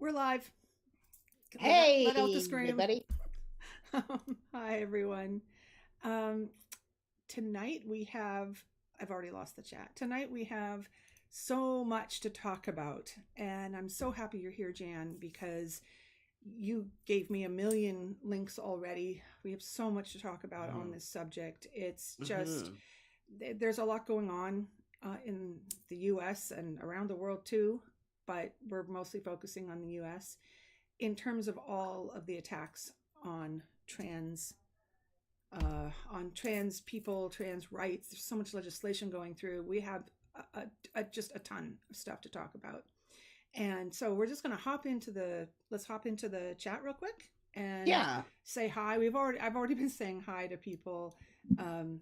We're live. Let out the Hey, scream. everybody. Hi, everyone. Um, Tonight we have, I've already lost the chat. Tonight we have so much to talk about. And I'm so happy you're here, Jan, because you gave me a million links already. We have so much to talk about on this subject. It's just, Hmm. there's a lot going on in the US and around the world too, but we're mostly focusing on the US in terms of all of the attacks on trans people, trans rights. There's so much legislation going through. We have just a ton of stuff to talk about, and so we're just going to let's hop into the chat real quick and Yeah. say hi. I've already been saying hi to people um,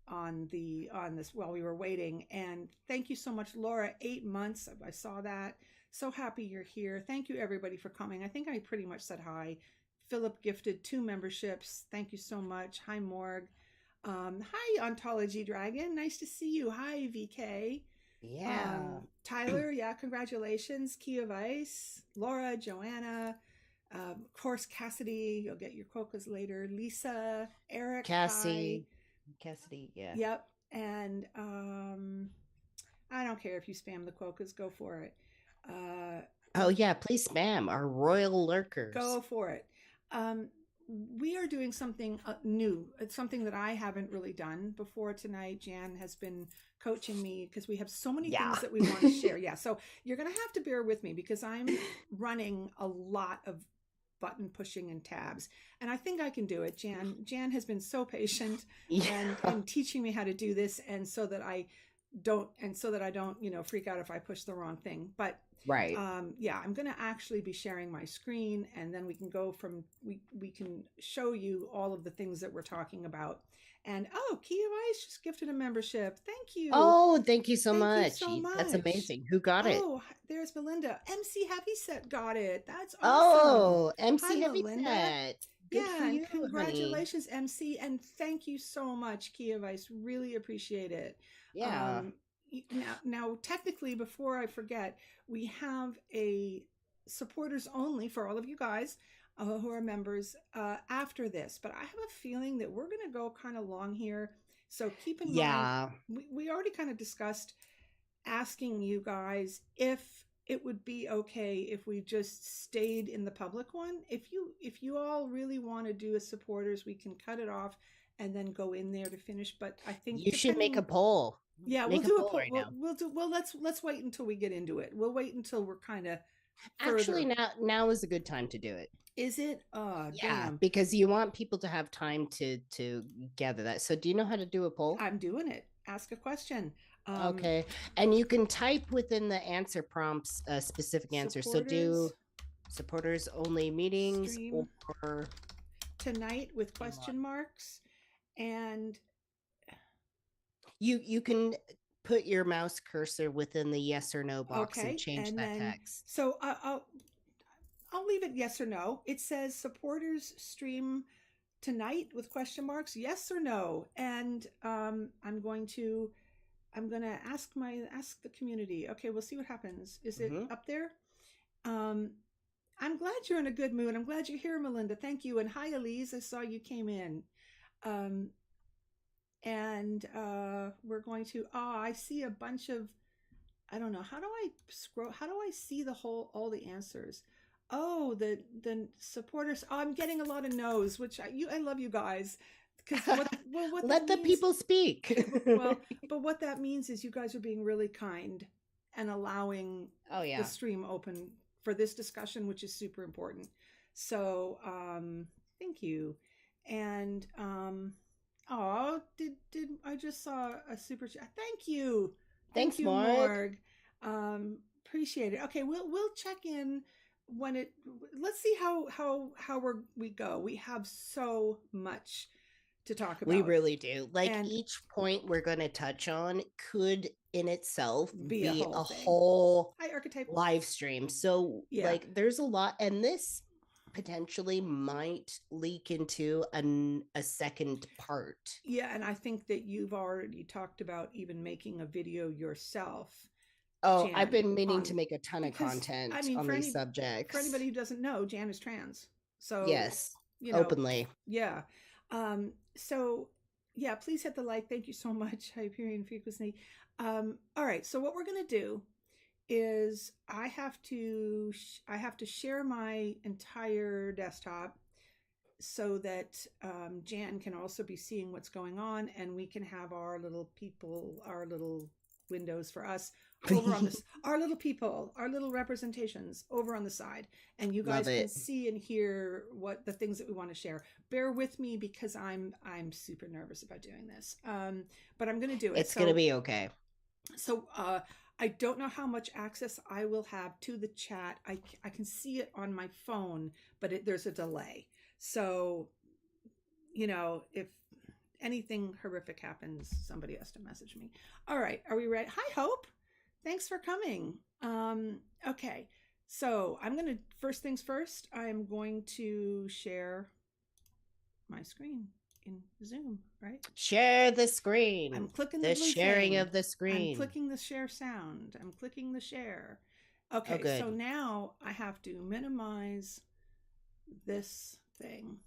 on this while we were waiting, and thank you so much, Laura. 8 months. I saw that. So happy you're here. Thank you everybody for coming. I think I pretty much said hi. Philip gifted 2 memberships. Thank you so much. Hi, Morg. Hi, Ontology Dragon. Nice to see you. Hi, VK. Yeah. Tyler, yeah, congratulations. Kia Vice, Laura, Joanna, of course, Cassidy. You'll get your quokkas later. Lisa, Eric, hi. Cassie. Cassidy, yeah. Yep. And I don't care if you spam the quokkas, go for it. Uh, Oh, yeah. Please spam our royal Go lurkers. for it. Um, we are doing something new. It's something that I haven't really done before tonight. Jan has been coaching me because we have so many Yeah. things that we want to share. Yeah, so you're going to have to bear with me because I'm running a lot of button pushing and tabs, and I think I can do it. Jan has been so patient Yeah. and teaching me how to do this, and so that I don't, freak out if I push the wrong thing. But Right. yeah, I'm going to actually be sharing my screen, and then we can go from we can show you all of the things that we're talking about. And oh, Kia Rice just gifted a membership. Thank you. Oh, thank you so Thank you much. so That's much. amazing. Who got it? Oh, there's Melinda. MC Heavyset got it. That's awesome. Oh, Hi, MC Melinda. Heavyset. Good for Yeah, and you, honey. congratulations, MC, and thank you so much, Kia Vice. Really appreciate it. Yeah. Um, now, technically, before I forget, we have a supporters only for all of you guys who are members after this. But I have a feeling that we're going to go kind of long here. So keep in mind, Yeah. we already kind of discussed asking you guys if it would be okay if we just stayed in the public one. If you all really want to do a supporters, we can cut it off and then go in there to finish. But I think You should make a depending, poll. yeah, we'll Make a do a poll poll. right now. Let's wait until we get into it. We'll wait until we're kind of Actually, further. now is a good time to do it. Is it? Oh, Yeah, damn. because you want people to have time to gather that. So do you know how to do a poll? I'm doing it. Ask a question. Um, Okay. And you can type within the answer prompts a specific answer. So do Supporters supporters only meetings stream or tonight with question marks. And you can put your mouse cursor within the yes or no box and okay, change and that then text. so I'll leave it yes or no. It says supporters stream tonight with question marks, yes or no. And I'm going to ask the community. Okay, we'll see what happens. Is it Hmm. up there? Um I'm glad you're in a good mood. I'm glad you're here, Melinda. Thank you. And hi, Elise. I saw you came in. Um, and we're going to. Oh, I see a bunch of. I don't know. How do I scroll? How do I see all the answers? Oh, the supporters. Oh, I'm getting a lot of no's, which I love you guys, because what that Let the means. people speak. Well, but what that means is you guys are being really kind and allowing Oh the yeah. stream open for this discussion, which is super important. So thank you. And oh, did I just saw a super chat? Thank Thanks, you, Mark. Morg. Appreciate it. Okay, we'll check in when it. Let's see how we go. We have so much to talk We about, really do. Like and each point we're going to touch on could in itself be a be whole a thing. whole Hi, Archetype. live stream. So, Yeah, like, there's a lot, and this potentially might leak into a second part. yeah, and I think that you've already talked about even making a video yourself Oh, I've Jan, been meaning to on make a ton of because I content mean, on for these anybody subjects. who doesn't know, Jan is trans. So, Yes, you know, openly. yeah. So yeah, please hit the like. Thank you so much, Hyperion Frequency. All right, so what we're gonna do is I have to share my entire desktop so that Jan can also be seeing what's going on, and we can have our little people, our little windows for us over on this, our little people, our little representations over on the side, and you Love guys can it. see and hear what the things that we want to share. Bear with me because I'm super nervous about doing this, but I'm going to do it. It's going to So be okay. so I don't know how much access I will have to the chat. I can see it on my phone, but there's a delay. So, if anything horrific happens, somebody has to message me. All right, are we ready? Hi, Hope. Thanks for coming. Okay, so I'm going to, first things first, I'm going to share my screen in Zoom, right? Share the I'm screen. clicking the The blue sharing thing. of the I'm screen. clicking the share sound. I'm clicking the share. Oh, Okay, so good. now I have to minimize this thing.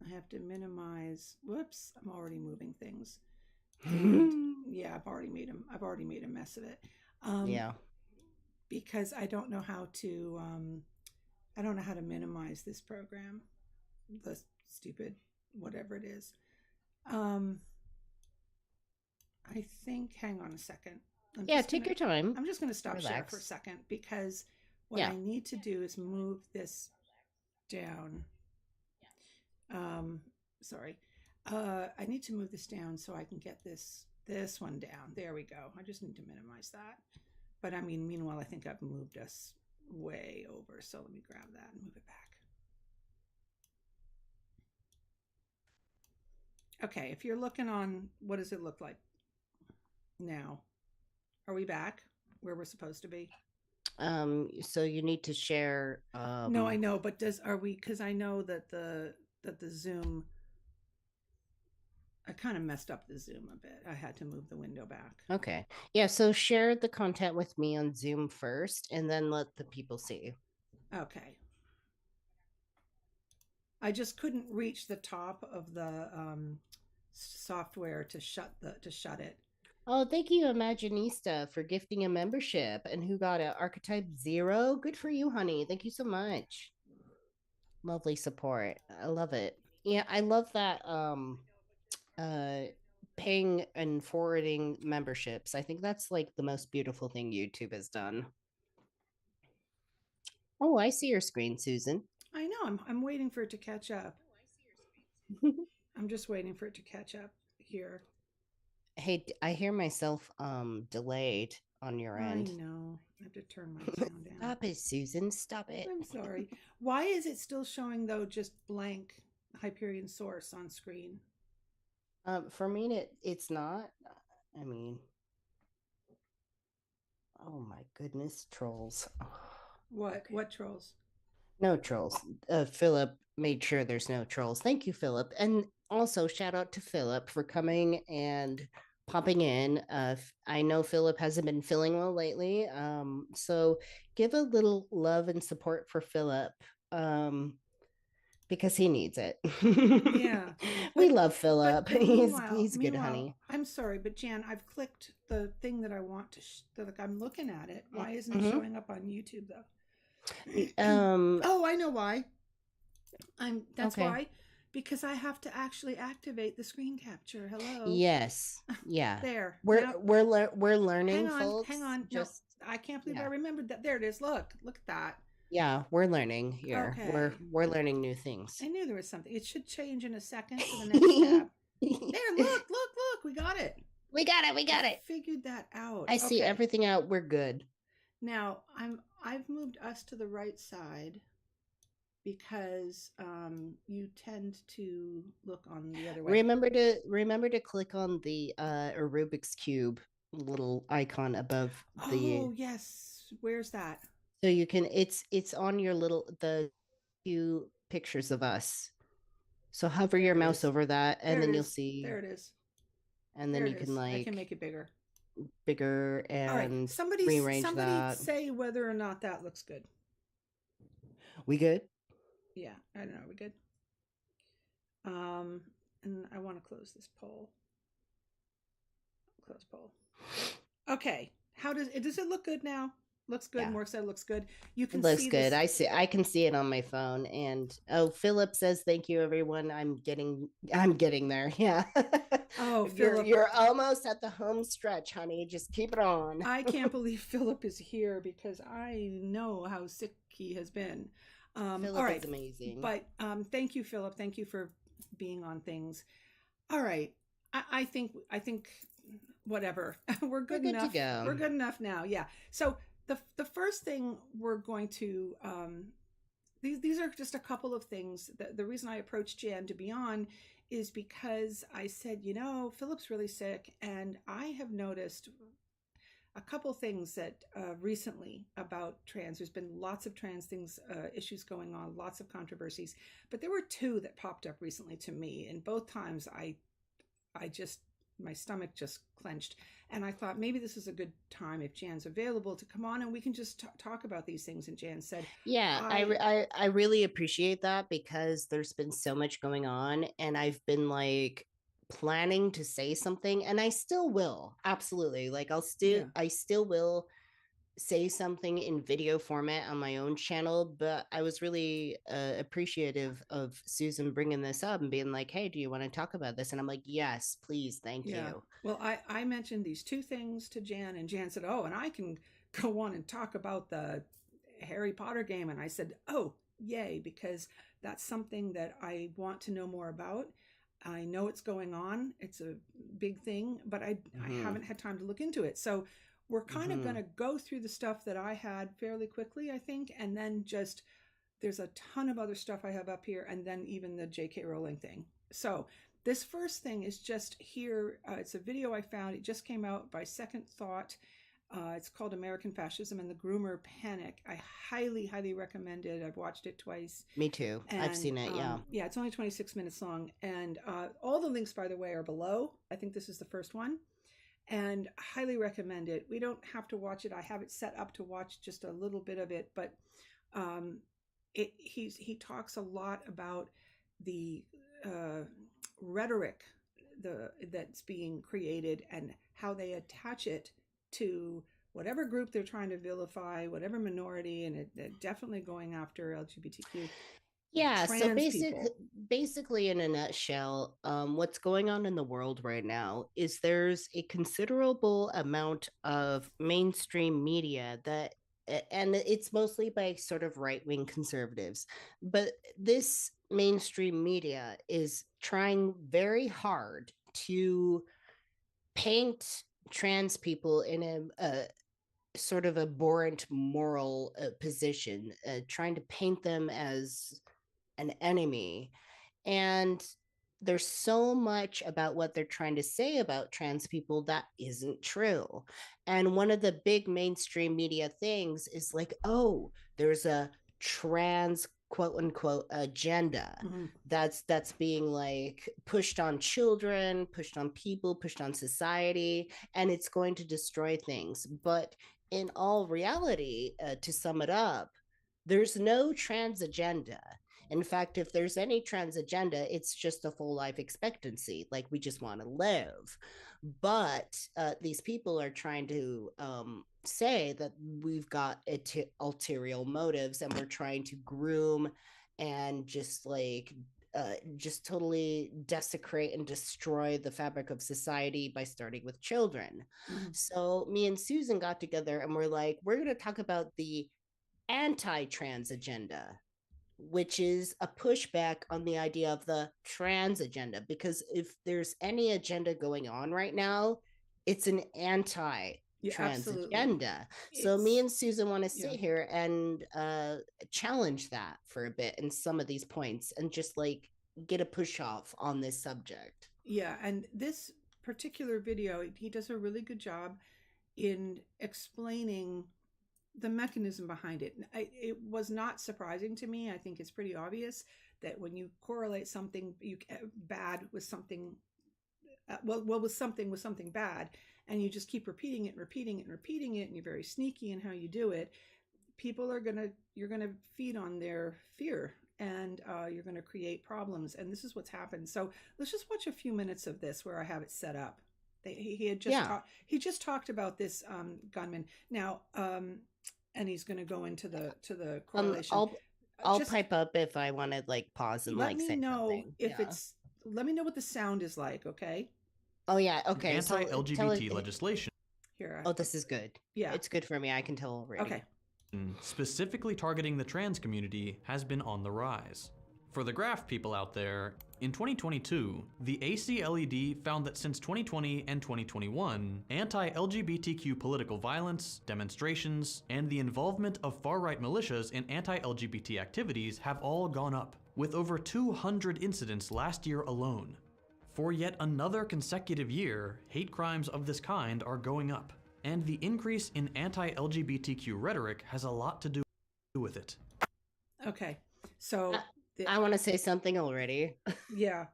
I have to minimize. Whoops, I'm already moving things, and yeah, I've already made a mess of it, um, Yeah. because I don't know how to. I don't know how to minimize this program. The stupid whatever it is. Um, I think. Hang on a second. I'm Yeah, just take gonna. your time. I'm just gonna stop share for a Relax. second because what Yeah. I need to do is move this down. Um, sorry. I need to move this down so I can get this one down. There we go. I just need to minimize that. But I mean, meanwhile, I think I've moved us way over. So let me grab that and move it back. Okay, if you're looking on, what does it look like now? Are we back where we're supposed to be? So you need to share No, I know, but are we, because I know that the Zoom, I kind of messed up the Zoom a bit. I had to move the window back. Okay. Yeah, so share the content with me on Zoom first and then let the people see. Okay. I just couldn't reach the top of the software to shut it. Oh, thank you, Imaginista, for gifting a membership. And who got it? Archetype Zero. Good for you, honey. Thank you so much. Lovely support. I love it. Yeah, I love that uh paying and forwarding memberships. I think that's like the most beautiful thing YouTube has done. Oh, I see your screen, Susan. I know. I'm waiting for it to catch up. I'm just waiting for it to catch up here. Hey, I hear myself delayed on your I end. know. I have to turn my sound down. Stop it, Susan. Stop it. I'm sorry. Why is it still showing though just blank Hyperion source on screen? For me, it's not. I mean, oh my goodness, trolls. What? Okay. What trolls? No trolls. Philip made sure there's no trolls. Thank you, Philip. And also, shout out to Philip for coming and popping in. I know Philip hasn't been feeling well lately. So give a little love and support for Philip. Um, because he needs it. Yeah, We but love Philip. He's good, meanwhile, honey. I'm sorry, but Jan, I've clicked the thing that I want to. Like I'm looking at it. Why isn't it Mm-hmm. showing up on YouTube though? Um. Oh, I know why. That's Okay. why, because I have to actually activate the screen capture. Hello, Yes. Yeah. there. We're Now, we're we're hang learning, on, hang folks. on. No, Just I can't believe I yeah. remembered that. There it is. Look at that. Yeah, we're learning here. We're Okay, we're learning new things. I knew there was something. It should change in a second to the next tab. There, look. We got it. We got it. We I got it. figured that out. I see Okay. everything out. We're good. Now I've moved us to the right side because you tend to look on the other way. Remember to click on the Rubik's cube little icon above the Oh yes, where's that? so you can it's on your little the few pictures of us. So hover There your it mouse is. over that and There it then you'll is. see There it is. and then There you it can is. I can like make it bigger. bigger All right. and Somebody rearrange somebody that. say whether or not that looks good. We good? Yeah, I don't know. Are we good? Um, and I want to close this poll. Close poll. Okay. How does it look good now? Looks good. Yeah. More said looks good. You It can looks see good. this. I can see it on my phone. And oh, Philip says thank you everyone. I'm getting there. Yeah. Oh, you're Philip, you're almost at the home stretch, honey. Just keep it on. I can't believe Philip is here because I know how sick he has been. All Philip right, is amazing. but thank you, Philip. Thank you for being on things. All right, I think whatever. We're We're good good to enough. go. We're good enough now. Yeah. So the first thing we're going to these are just a couple of things. The reason I approached Jan to be on is because I said, Philip's really sick, and I have noticed a couple things that recently about trans. There's been lots of trans things, issues going on, lots of controversies, but there were two that popped up recently to me, and both times I just my stomach just clenched, and I thought maybe this is a good time if Jan's available to come on and we can just talk about these things. And Jan said, Yeah, "I I really appreciate that because there's been so much going on, and I've been like planning to say something, and I still will. Absolutely. Like yeah I still will say something in video format on my own channel, but I was really appreciative of Susan bringing this up and being like, "Hey, do you want to talk about this?" And I'm like, "Yes, please, thank yeah." you." Well, I mentioned these two things to Jan, and Jan said, "Oh, and I can go on and talk about the Harry Potter game." And I said, "Oh, yay!" Because that's something that I want to know more about. I know it's going on. It's a big thing, but I Mm-hmm. haven't had time to look into it. So we're kind of Mm-hmm. going to go through the stuff that I had fairly quickly, I think, and then just there's a ton of other stuff I have up here, and then even the J.K. Rowling thing. So this first thing is just here. It's a video I found. It just came out by Second Thought. It's called American Fascism and the Groomer Panic. I highly, highly recommend it. I've watched it twice. Me too. I've And seen it. Yeah. yeah, it's only 26 minutes long. And all the links, by the way, are below. I think this is the first one. And highly recommend it. We don't have to watch it. I have it set up to watch just a little bit of it, but um, he talks a lot about the uh, rhetoric that's being created and how they attach it to whatever group they're trying to vilify, whatever minority, and it definitely going after LGBTQ Yeah, so trans people. basically in a nutshell, what's going on in the world right now is there's a considerable amount of mainstream media that and it's mostly by sort of right-wing conservatives, but this mainstream media is trying very hard to paint trans people in a sort of abhorrent moral position, trying to paint them as an enemy. And there's so much about what they're trying to say about trans people that isn't true. And one of the big mainstream media things is like, oh, there's a trans quote unquote agenda Mm-hmm. that's being like pushed on children, pushed on people, pushed on society, and it's going to destroy things. But in all reality, to sum it up, there's no trans agenda. In fact, if there's any trans agenda, it's just a full life expectancy. Like we just want to live. But these people are trying to say that we've got ulterior motives and we're trying to groom and just totally desecrate and destroy the fabric of society by starting with children. Mm-hmm. So me and Susan got together and we're like, we're going to talk about the anti trans agenda, which is a pushback on the idea of the trans agenda. Because if there's any agenda going on right now, it's an anti Yeah, trans absolutely. agenda. So me It's and Susan want to yeah. sit here and challenge that for a bit in some of these points and just like get a push off on this subject. Yeah, and this particular video, he does a really good job in explaining the mechanism behind it. It was not surprising to me. I think it's pretty obvious that when you correlate something bad with something, with something bad, and you just keep repeating it and repeating it and repeating it, and you're very sneaky in how you do it, you're gonna feed on their fear, and you're gonna create problems. And this is what's happened. So let's just watch a few minutes of this where I have it set up. He had just Yeah. talked. He just talked about this gunman now, and he's going to go into the correlation. I'll Just pipe up if I want to like pause and let like me say know something. if Yeah. it's. Let me know what the sound is like. Okay. Oh yeah. Okay. So Anti-LGBT legislation Here. Oh, this is good. Yeah. It's good for me. I can tell already. Okay. specifically targeting the trans community has been on the rise. For the graph people out there, in 2022, the ACLED found that since 2020 and 2021, anti-LGBTQ political violence, demonstrations, and the involvement of far-right militias in anti-LGBT activities have all gone up, with over 200 incidents last year alone. For yet another consecutive year, hate crimes of this kind are going up, and the increase in anti-LGBTQ rhetoric has a lot to do with it. Okay. So I want to say something already. Yeah.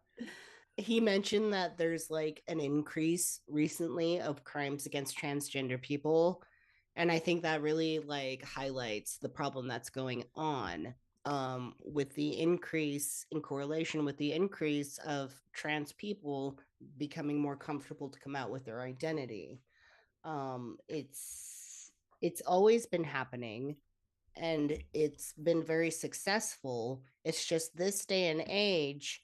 He mentioned that there's like an increase recently of crimes against transgender people, and I think that really like highlights the problem that's going on with the increase in correlation with the increase of trans people becoming more comfortable to come out with their identity. It's always been happening, and it's been very successful. It's just this day and age,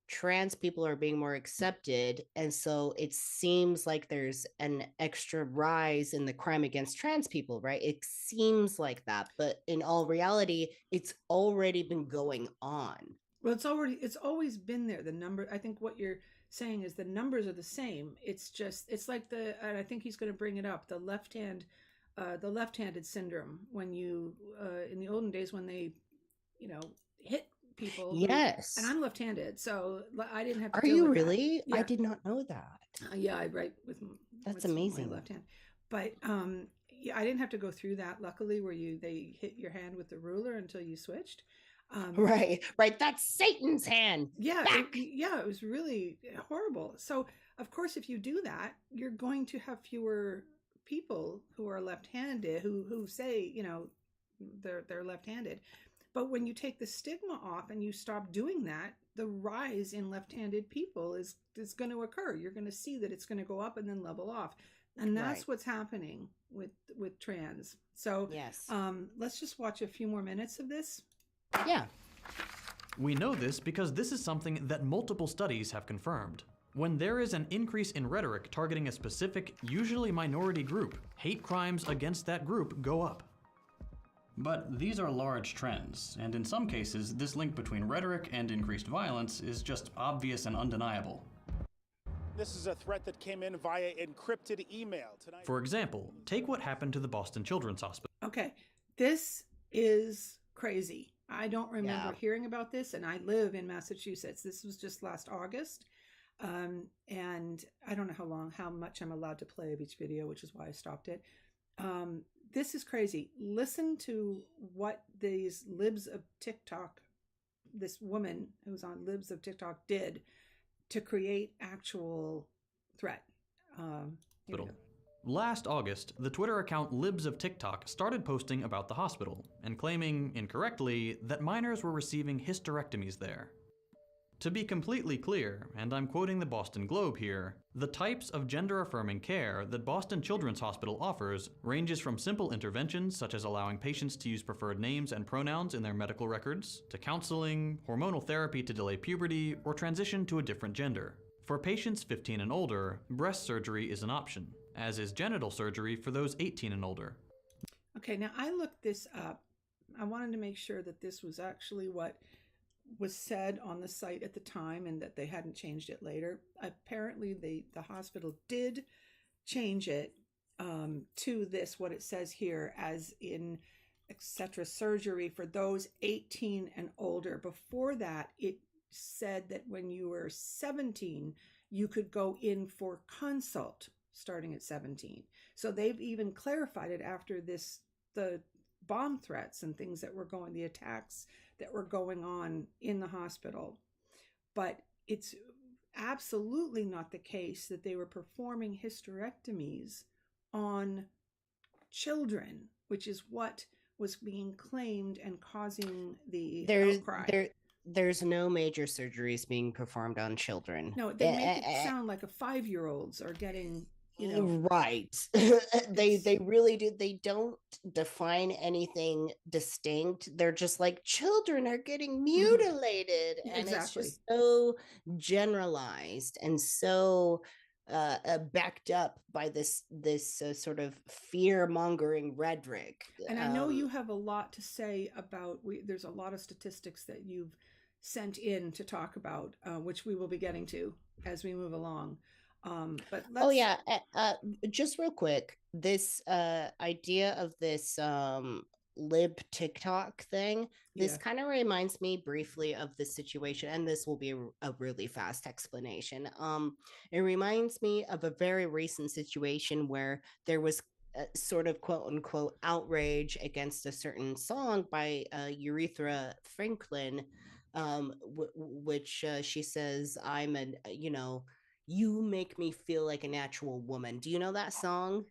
trans people are being more accepted, and so it seems like there's an extra rise in the crime against trans people, right? It seems like that, but in all reality, it's already been going on. Well, it's always been there. The number, I think what you're saying is the numbers are the same. It's like and I think he's going to bring it up, the left-handed syndrome, when you in the olden days when they, hit people. Yes. And I'm left-handed, so I didn't have to Are deal you with really? that. Yeah. I did not know that. Yeah, I write with That's amazing. My left hand. But yeah, I didn't have to go through that, luckily, where they hit your hand with the ruler until you switched. Right. That's Satan's hand. Yeah, it was really horrible. So, of course, if you do that, you're going to have fewer people who are left-handed who say, they're left-handed. But when you take the stigma off and you stop doing that, the rise in left-handed people is going to occur. You're going to see that it's going to go up and then level off. And that's what's happening with trans. So yes. Let's just watch a few more minutes of this. Yeah. We know this because this is something that multiple studies have confirmed. When there is an increase in rhetoric targeting a specific, usually minority group, hate crimes against that group go up. But these are large trends, and in some cases, this link between rhetoric and increased violence is just obvious and undeniable. This is a threat that came in via encrypted email tonight. For example, take what happened to the Boston Children's Hospital. Okay, this is crazy. I don't remember hearing about this, and I live in Massachusetts. This was just last August, and I don't know how much I'm allowed to play of each video, which is why I stopped it. This is crazy. Listen to what these libs of TikTok, this woman who's on libs of TikTok, did to create actual threat. Last August, the Twitter account Libs of TikTok started posting about the hospital and claiming, incorrectly, that minors were receiving hysterectomies there. To be completely clear, and I'm quoting the Boston Globe here, the types of gender-affirming care that Boston Children's Hospital offers ranges from simple interventions such as allowing patients to use preferred names and pronouns in their medical records, to counseling, hormonal therapy to delay puberty, or transition to a different gender. For patients 15 and older, breast surgery is an option, as is genital surgery for those 18 and older. Okay, now I looked this up. I wanted to make sure that this was actually what was said on the site at the time and that they hadn't changed it later. Apparently, the hospital did change it to this, what it says here, as in etc. surgery for those 18 and older. Before that, it said that when you were 17, you could go in for consult starting at 17. So they've even clarified it after the bomb threats and things that were the attacks that were going on in the hospital. But it's absolutely not the case that they were performing hysterectomies on children, which is what was being claimed and causing the There, outcry. there's no major surgeries being performed on children. No, they make it sound like a 5-year-olds are getting, right. They really do. They don't define anything distinct. They're just like children are getting mutilated, and it's Exactly. just so generalized and so backed up by this sort of fear mongering rhetoric. And I know you have a lot to say about. There's a lot of statistics that you've sent in to talk about, which we will be getting to as we move along. But let's... Oh yeah, just real quick, this idea of this lib TikTok thing, this kind of reminds me briefly of the situation, and this will be a really fast explanation. It reminds me of a very recent situation where there was sort of quote unquote outrage against a certain song by Urethra Franklin, which she says, I'm an, you make me feel like a natural woman. Do you know that song?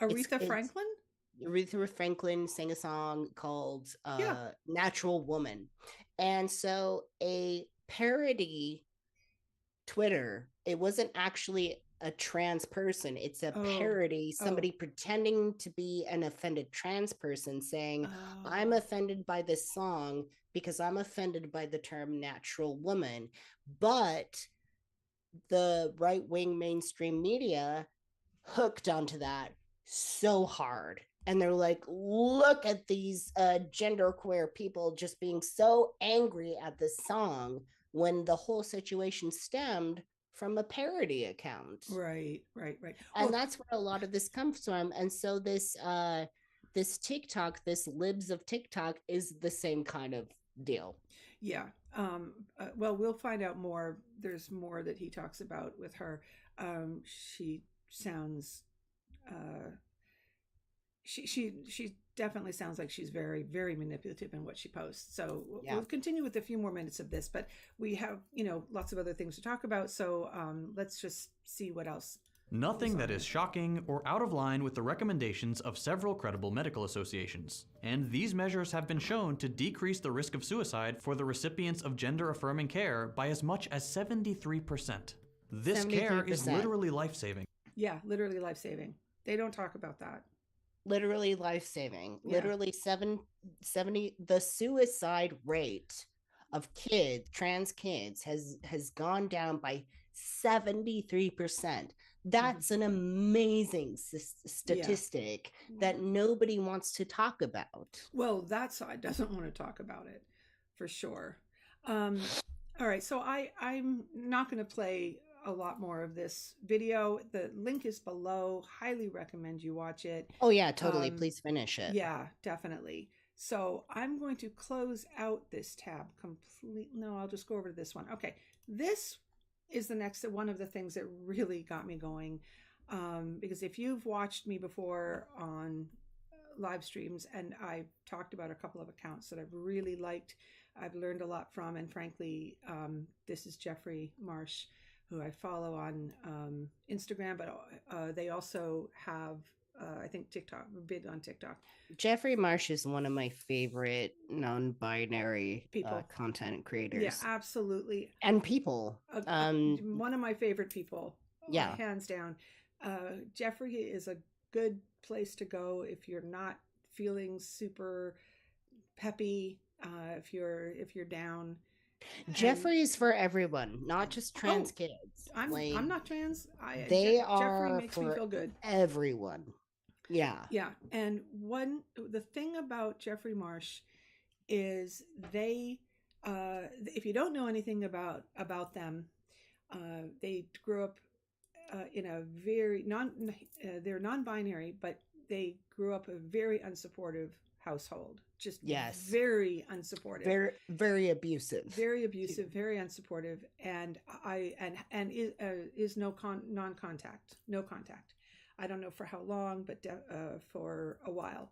Aretha Franklin? Aretha Franklin sang a song called Natural Woman. And so a parody Twitter, it wasn't actually a trans person. It's a parody, somebody pretending to be an offended trans person saying, I'm offended by this song because I'm offended by the term natural woman. But the right-wing mainstream media hooked onto that so hard, and they're like, look at these genderqueer people just being so angry at this song when the whole situation stemmed from a parody account. Right. And that's where a lot of this comes from. And so this TikTok, this libs of TikTok, is the same kind of deal. Yeah. Well, we'll find out more. There's more that he talks about with her. She sounds, she definitely sounds like she's very, very manipulative in what she posts. So we'll continue with a few more minutes of this, but we have, lots of other things to talk about. So let's just see what else. Nothing that is shocking or out of line with the recommendations of several credible medical associations. And these measures have been shown to decrease the risk of suicide for the recipients of gender-affirming care by as much as 73%. This 73%. Care is literally life-saving. Yeah, literally life-saving. They don't talk about that. Literally life-saving. Yeah. Literally 70. The suicide rate of trans kids has gone down by 73%. That's an amazing statistic that nobody wants to talk about. Well, that side doesn't want to talk about it, for sure. All right, so I'm not going to play a lot more of this video. The link is below. Highly recommend you watch it. Oh yeah, totally. Please finish it. Yeah, definitely. So I'm going to close out this tab completely. No, I'll just go over to this one. Okay, this is the next one of the things that really got me going, because if you've watched me before on live streams, and I've talked about a couple of accounts that I've really liked, I've learned a lot from, and frankly, this is Jeffrey Marsh, who I follow on Instagram, but they also have I think TikTok, big on TikTok. Jeffrey Marsh is one of my favorite non-binary content creators. Yeah, absolutely. And people. One of my favorite people. Yeah. Hands down. Jeffrey is a good place to go if you're not feeling super peppy, if you're down. Jeffrey is for everyone, not just trans kids. I'm not trans. Jeffrey makes me feel good. Everyone. Yeah. Yeah. And the thing about Jeffrey Marsh is they, if you don't know anything about them, they grew up in a very they're non-binary, but they grew up a very unsupportive household. Just very unsupportive. Very, very abusive. Very abusive, very unsupportive, and is non-contact. No contact. I don't know for how long, but for a while.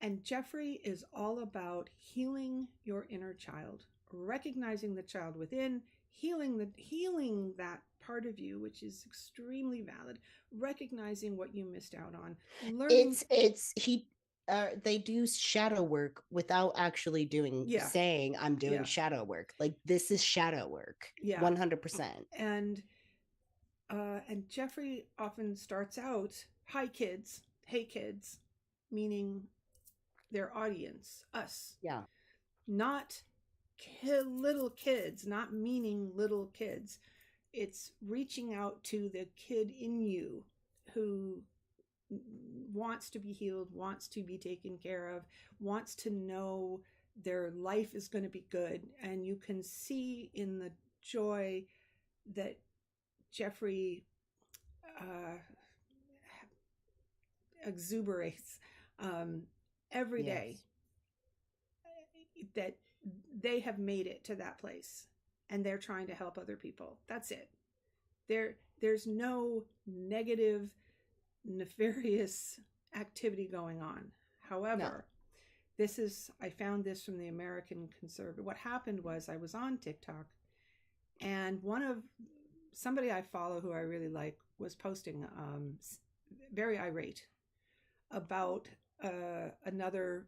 And Jeffrey is all about healing your inner child, recognizing the child within, healing that part of you, which is extremely valid, recognizing what you missed out on, learning. They do shadow work without actually saying I'm doing shadow work. Like, this is shadow work. 100%. And Jeffrey often starts out, hi kids, hey kids, meaning their audience, us. Yeah. Not little kids, not meaning little kids. It's reaching out to the kid in you who wants to be healed, wants to be taken care of, wants to know their life is going to be good. And you can see in the joy that Jeffrey exuberates every day, that they have made it to that place and they're trying to help other people. That's it. There's no negative, nefarious activity going on. However, I found this from the American Conservative. What happened was, I was on TikTok, and somebody I follow who I really like was posting very irate about another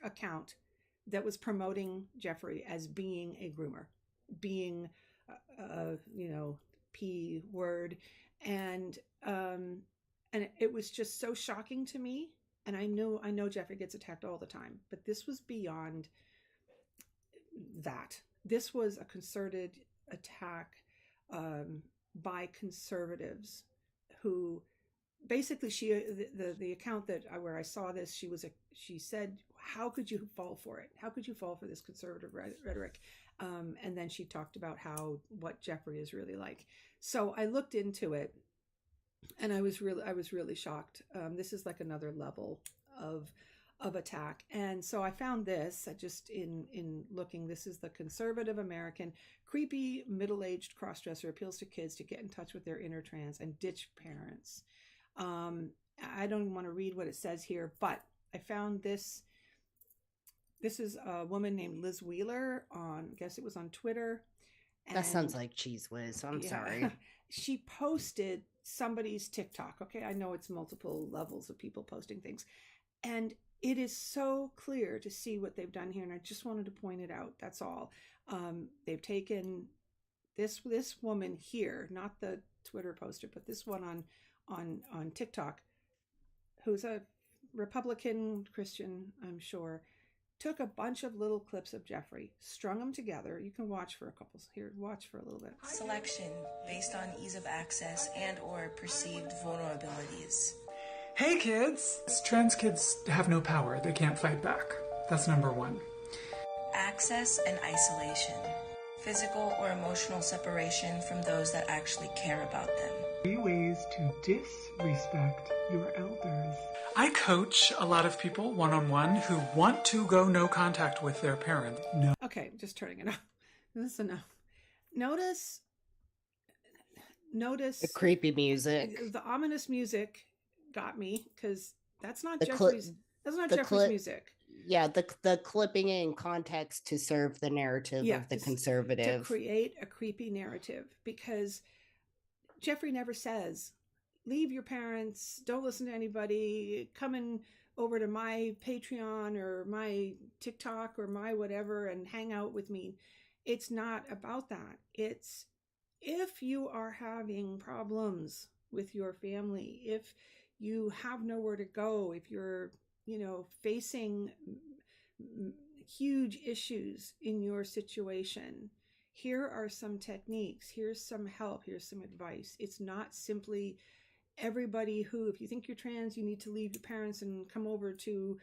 account that was promoting Jeffrey as being a groomer, being P word, and it was just so shocking to me. And I know Jeffrey gets attacked all the time, but this was beyond that. This was a concerted attack by conservatives who basically, the account where I saw this, she said, how could you fall for it? How could you fall for this conservative rhetoric? And then she talked about what Jeffrey is really like. So I looked into it, and I was really shocked. This is like another level of attack. And so I found this just in looking. This is the conservative American creepy middle-aged crossdresser appeals to kids to get in touch with their inner trans and ditch parents. I don't even want to read what it says here, but I found this. This is a woman named Liz Wheeler I guess it was on Twitter. That sounds like Cheese Whiz. I'm sorry. She posted somebody's TikTok. Okay, I know it's multiple levels of people posting things. And it is so clear to see what they've done here. And I just wanted to point it out. That's all. They've taken this woman here, not the Twitter poster, but this one on TikTok, who's a Republican Christian, I'm sure, took a bunch of little clips of Jeffrey, strung them together. You can watch for a couple. Here, watch for a little bit. Selection based on ease of access and or perceived vulnerabilities. Hey kids! Trans kids have no power. They can't fight back. That's number one. Access and isolation. Physical or emotional separation from those that actually care about them. 3 ways to disrespect your elders. I coach a lot of people one-on-one who want to go no contact with their parents. No. Okay, just turning it off. This is enough. Notice the creepy music. The ominous music got me, because that's not Jeffrey's music. Yeah, the clipping in context to serve the narrative of the conservative. To create a creepy narrative, because Jeffrey never says, leave your parents, don't listen to anybody, come over to my Patreon or my TikTok or my whatever and hang out with me. It's not about that. It's, if you are having problems with your family, if you have nowhere to go, if you're, facing huge issues in your situation, here are some techniques, here's some help, here's some advice. It's not simply everybody who, if you think you're trans, you need to leave your parents and come over to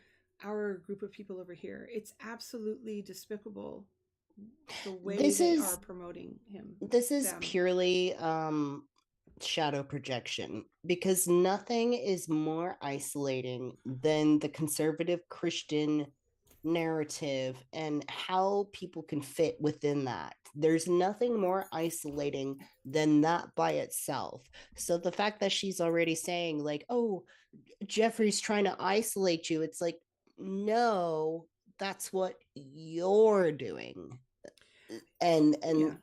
our group of people over here. It's absolutely despicable the way they are promoting him. This is purely shadow projection, because nothing is more isolating than the conservative Christian narrative and how people can fit within that. There's nothing more isolating than that by itself. So the fact that she's already saying like, oh, Jeffrey's trying to isolate you, it's like, no, that's what you're doing. and Yeah.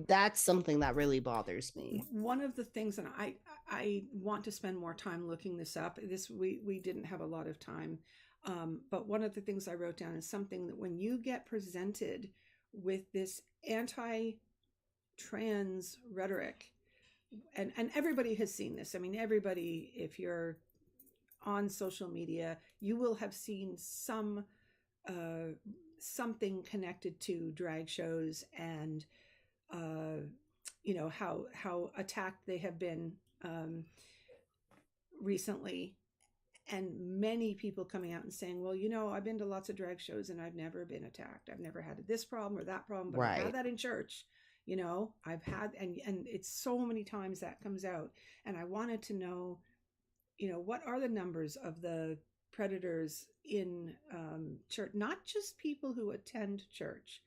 that's something that really bothers me. One of the things, and I want to spend more time looking this up. We didn't have a lot of time, but one of the things I wrote down is something that when you get presented with this anti-trans rhetoric, and everybody has seen this. I mean, everybody, if you're on social media, you will have seen something connected to drag shows and how attacked they have been recently, and many people coming out and saying, well, I've been to lots of drag shows and I've never been attacked. I've never had this problem or that problem, but I've had that in church. I've had, and it's so many times that comes out. And I wanted to know, what are the numbers of the predators in church, not just people who attend church,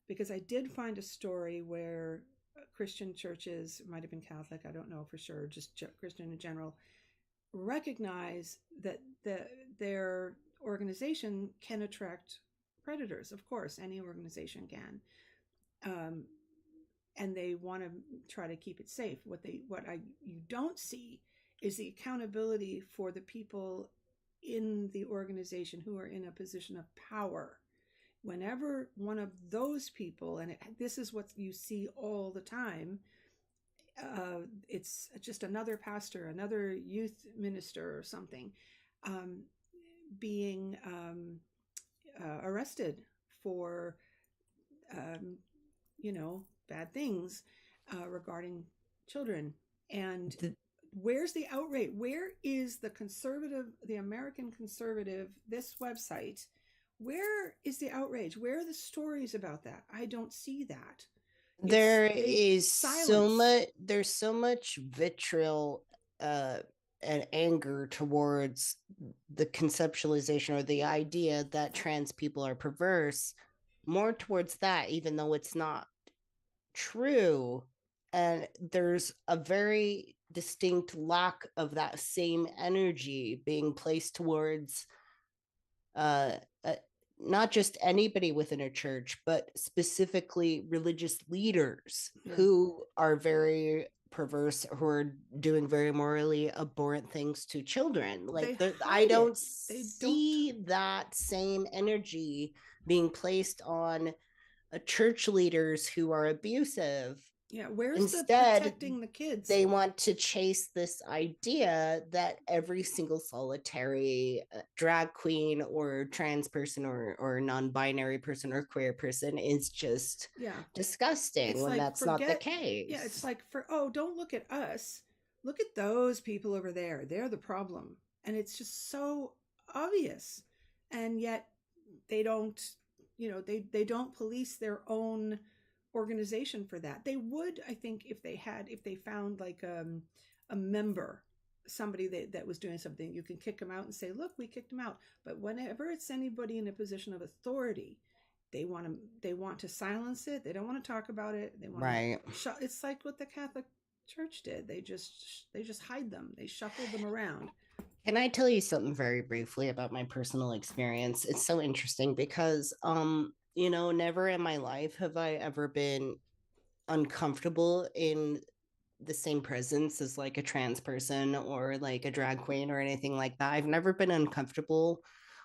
because I did find a story where Christian churches, might have been Catholic, I don't know for sure, just Christian in general, recognize that their organization can attract predators. Of course, any organization can. And they want to try to keep it safe. You don't see is the accountability for the people in the organization who are in a position of power. Whenever one of those people, and this is what you see all the time, it's just another pastor, another youth minister or something, being arrested for, bad things regarding children. And where's the outrage? Where is the American conservative, this website? Where is the outrage? Where are the stories about that? I don't see that. There's so much vitriol and anger towards the conceptualization or the idea that trans people are perverse, more towards that, even though it's not true. And there's a very distinct lack of that same energy being placed towards not just anybody within a church, but specifically religious leaders who are very perverse, who are doing very morally abhorrent things to children. Like I don't see that same energy being placed on church leaders who are abusive. Yeah, where's Instead, the protecting the kids? They want to chase this idea that every single solitary drag queen or trans person or non-binary person or queer person is just disgusting, it's when like, that's not the case. Yeah, it's like, don't look at us. Look at those people over there. They're the problem. And it's just so obvious. And yet they don't, they don't police their own organization for that. They would, I think, if they found like a member, somebody that was doing something, you can kick them out and say, look, we kicked them out. But whenever it's anybody in a position of authority, they want to silence it. They don't want to talk about it. They want to it's like what the Catholic Church did. They just hide them. They shuffled them around. Can I tell you something very briefly about my personal experience? It's so interesting because never in my life have I ever been uncomfortable in the same presence as like a trans person or like a drag queen or anything like that. I've never been uncomfortable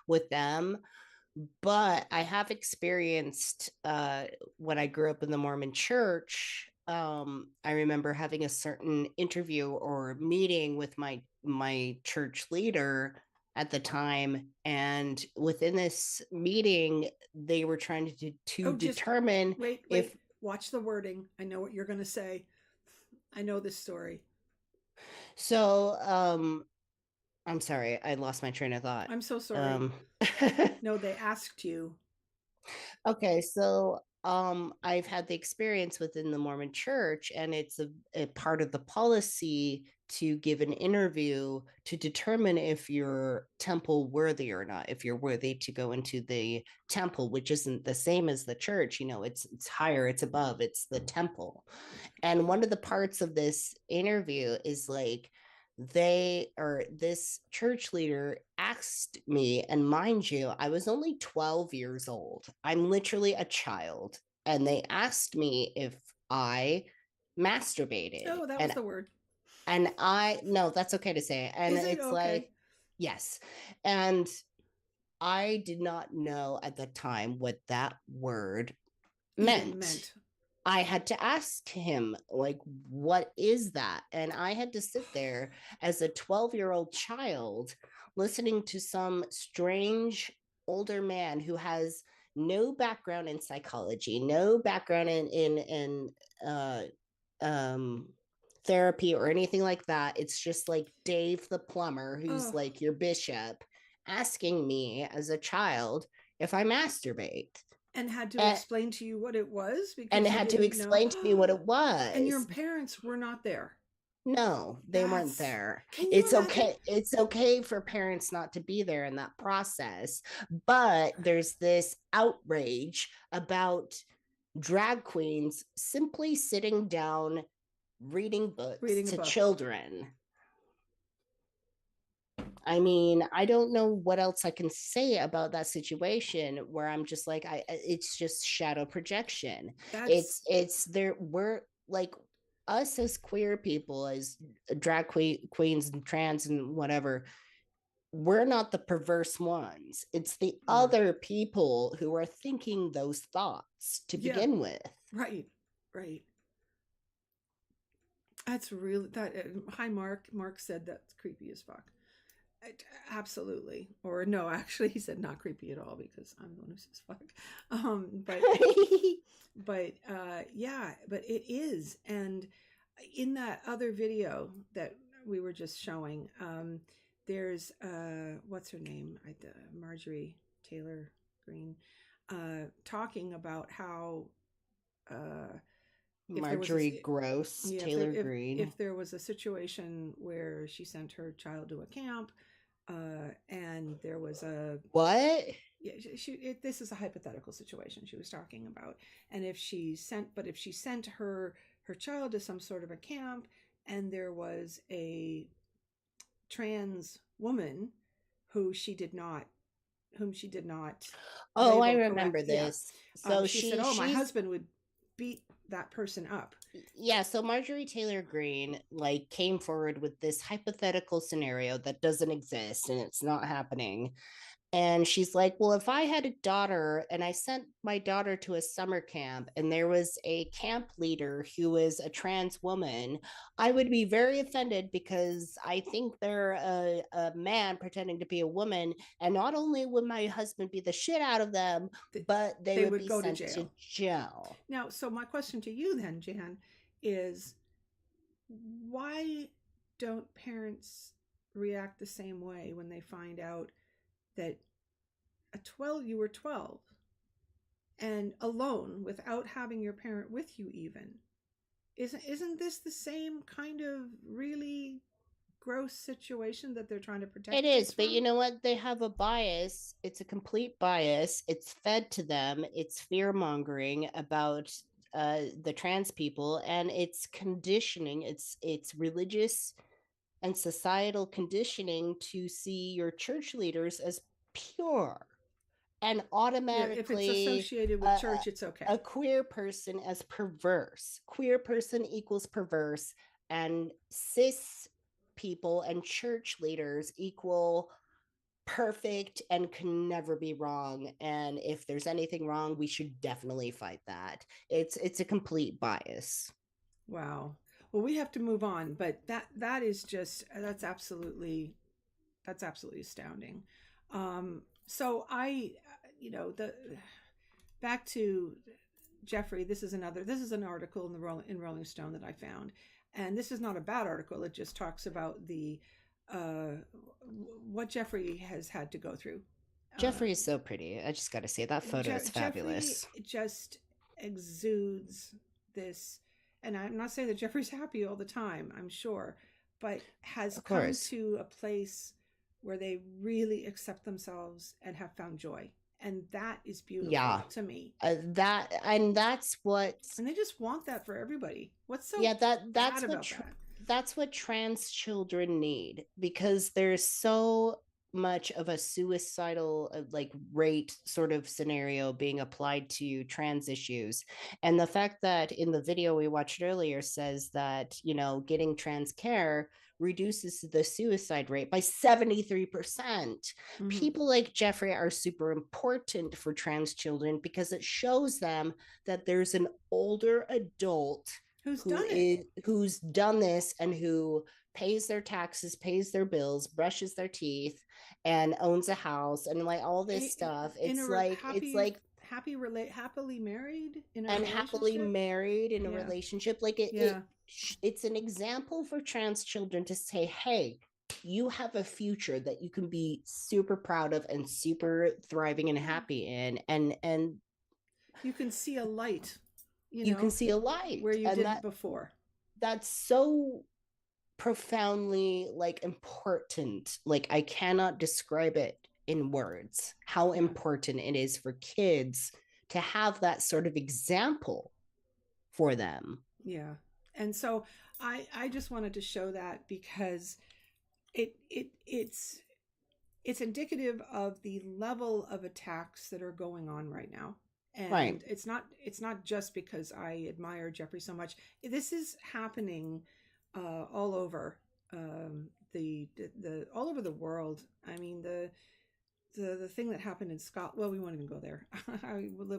with them, but I have experienced when I grew up in the Mormon church. I remember having a certain interview or meeting with my church leader at the time, and within this meeting they were trying to determine wait, watch the wording. I know what you're going to say. I know this story. So I'm sorry, I lost my train of thought. I'm so sorry. No, they asked you. Okay, so I've had the experience within the Mormon church, and it's a part of the policy to give an interview to determine if you're temple worthy or not, if you're worthy to go into the temple, which isn't the same as the church. It's higher, it's above, it's the temple. And one of the parts of this interview is like this church leader asked me, and mind you, I was only 12 years old. I'm literally a child. and they asked me if I masturbated. Oh, that was the word. And no, that's okay to say. And Is it? it's Okay. like, yes. And I did not know at the time what that word meant. I had to ask him, like, what is that? And I had to sit there as a 12-year-old child listening to some strange older man who has no background in psychology, no background in therapy or anything like that. It's just like Dave the plumber, who's like your bishop, asking me as a child if I masturbate. And had to explain to you what it was, because and had to explain to me what it was. And your parents were not there. No, they weren't there. It's okay. It's okay for parents not to be there in that process, but there's this outrage about drag queens simply sitting down reading books to children. I mean, I don't know what else I can say about that situation, where I'm just like, it's just shadow projection. It's there. We're like, us as queer people, as drag queens and trans and whatever, we're not the perverse ones. It's the other people who are thinking those thoughts to begin with. Right. That's really that. Hi, Mark. Mark said that's creepy as fuck. Absolutely. Or no, actually, he said not creepy at all, because I'm the one who says fuck. But it is. And in that other video that we were just showing, there's what's her name? Marjorie Taylor Greene, talking about how Marjorie Gross Taylor Greene. If there was a situation where she sent her child to a camp, and there was a what? Yeah, this is a hypothetical situation she was talking about. And if she sent her child to some sort of a camp, and there was a trans woman whom she did not. Oh, I remember this. Yeah. So she said, "Oh, my husband would beat that person up." Yeah, so Marjorie Taylor Greene like came forward with this hypothetical scenario that doesn't exist and it's not happening. And she's like, well, if I had a daughter and I sent my daughter to a summer camp and there was a camp leader who was a trans woman, I would be very offended, because I think they're a man pretending to be a woman. And not only would my husband beat the shit out of them, but they would be go sent to jail. Now, so my question to you then, Jan, is why don't parents react the same way when they find out that you were 12 and alone without having your parent with you even? Isn't this the same kind of really gross situation that they're trying to protect? It is, but you know what? They have a bias. It's a complete bias. It's fed to them. It's fear-mongering about the trans people, and it's conditioning. It's religious and societal conditioning to see your church leaders as pure, and automatically, if it's associated with church, it's okay. A queer person as perverse. Queer person equals perverse, and cis people and church leaders equal perfect and can never be wrong. And if there's anything wrong, we should definitely fight that. It's a complete bias. Wow. Well, we have to move on, but that is just that's absolutely astounding. So back to Jeffrey. This is an article in Rolling Stone that I found, and this is not a bad article. It just talks about the what Jeffrey has had to go through. Jeffrey is so pretty. I just got to say that photo is fabulous. Jeffrey just exudes this, and I'm not saying that Jeffrey's happy all the time, I'm sure, but has come to a place where they really accept themselves and have found joy. And that is beautiful to me. That's what, and they just want that for everybody. What's so that's what trans children need, because they're so much of a suicidal like rate sort of scenario being applied to trans issues. And the fact that in the video we watched earlier says that, you know, getting trans care reduces the suicide rate by 73%. Mhm. People like Jeffrey are super important for trans children because it shows them that there's an older adult Who's done it? who's done this and who pays their taxes, pays their bills, brushes their teeth, and owns a house and like all this stuff. In It's a like happily married in a and happily relationship. married in a Yeah. relationship. Like it's an example for trans children to say, hey, you have a future that you can be super proud of and super thriving and happy in, and You can see a light, you can see a light where you and didn't before. that's so profoundly like important. Like I cannot describe it in words how important it is for kids to have that sort of example for them. Yeah. And so I just wanted to show that because it's indicative of the level of attacks that are going on right now. And Right. it's not just because I admire Jeffrey so much. This is happening all over the all over the world. I mean the thing that happened in Scotland. Well, we won't even go there.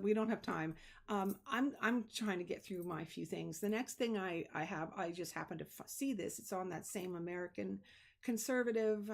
We don't have time. I'm trying to get through my few things. The next thing I just happened to see this. It's on that same American conservative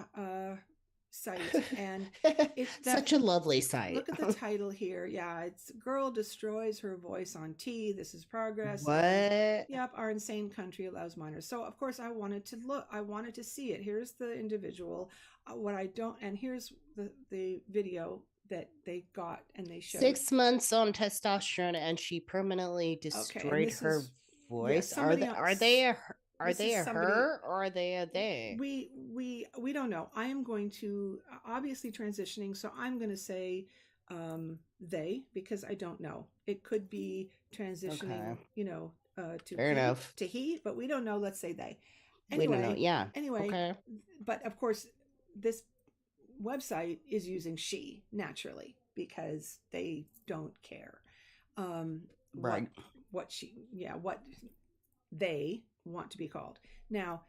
site, and it's such a lovely site. Look at the title here. Yeah, it's "Girl Destroys Her Voice on T. This is Progress." What? Yep, our insane country allows minors. So of course I wanted to look. I wanted to see it. Here's the individual. What I don't, and here's the video that they got, and they showed 6 months on testosterone, and she permanently destroyed her voice. Yeah, Are they a her or are they a they? We don't know. I am going to obviously transitioning, so I'm going to say they, because I don't know. It could be transitioning, to he, but we don't know. Let's say they. Anyway, we don't know. Yeah. Anyway, okay. But of course, this website is using she naturally because they don't care. Right. What they want to be called. Now,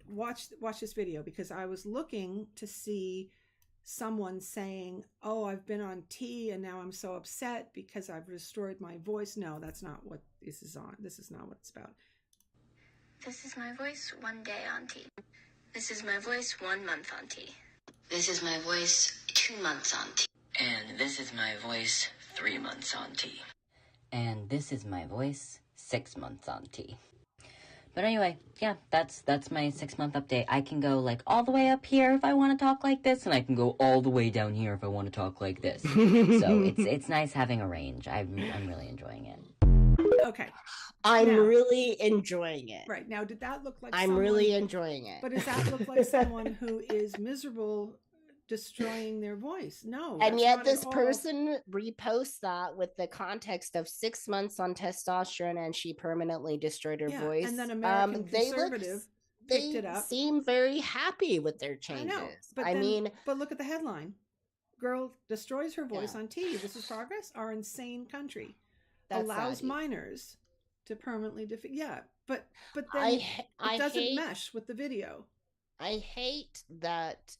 watch this video, because I was looking to see someone saying, "Oh, I've been on T and now I'm so upset because I've destroyed my voice." No, that's not what this is on. This is not what it's about. This is my voice 1 day on T. This is my voice 1 month on T. This is my voice 2 months on T. And this is my voice 3 months on T. And this is my voice 6 months on T. But anyway, yeah, that's my 6-month update. I can go like all the way up here if I want to talk like this, and I can go all the way down here if I want to talk like this. So it's nice having a range. I'm really enjoying it. Okay. I'm really enjoying it. Right. Now, did that look like I'm really enjoying it. But does that look like someone who is miserable destroying their voice? No. And yet this person reposts that with the context of 6 months on testosterone and she permanently destroyed her voice. And then American conservative picked it up. Seem very happy with their changes. I know, but look at the headline. Girl destroys her voice on T. This is Progress. Our insane country allows minors to permanently but then it doesn't mesh with the video. I hate that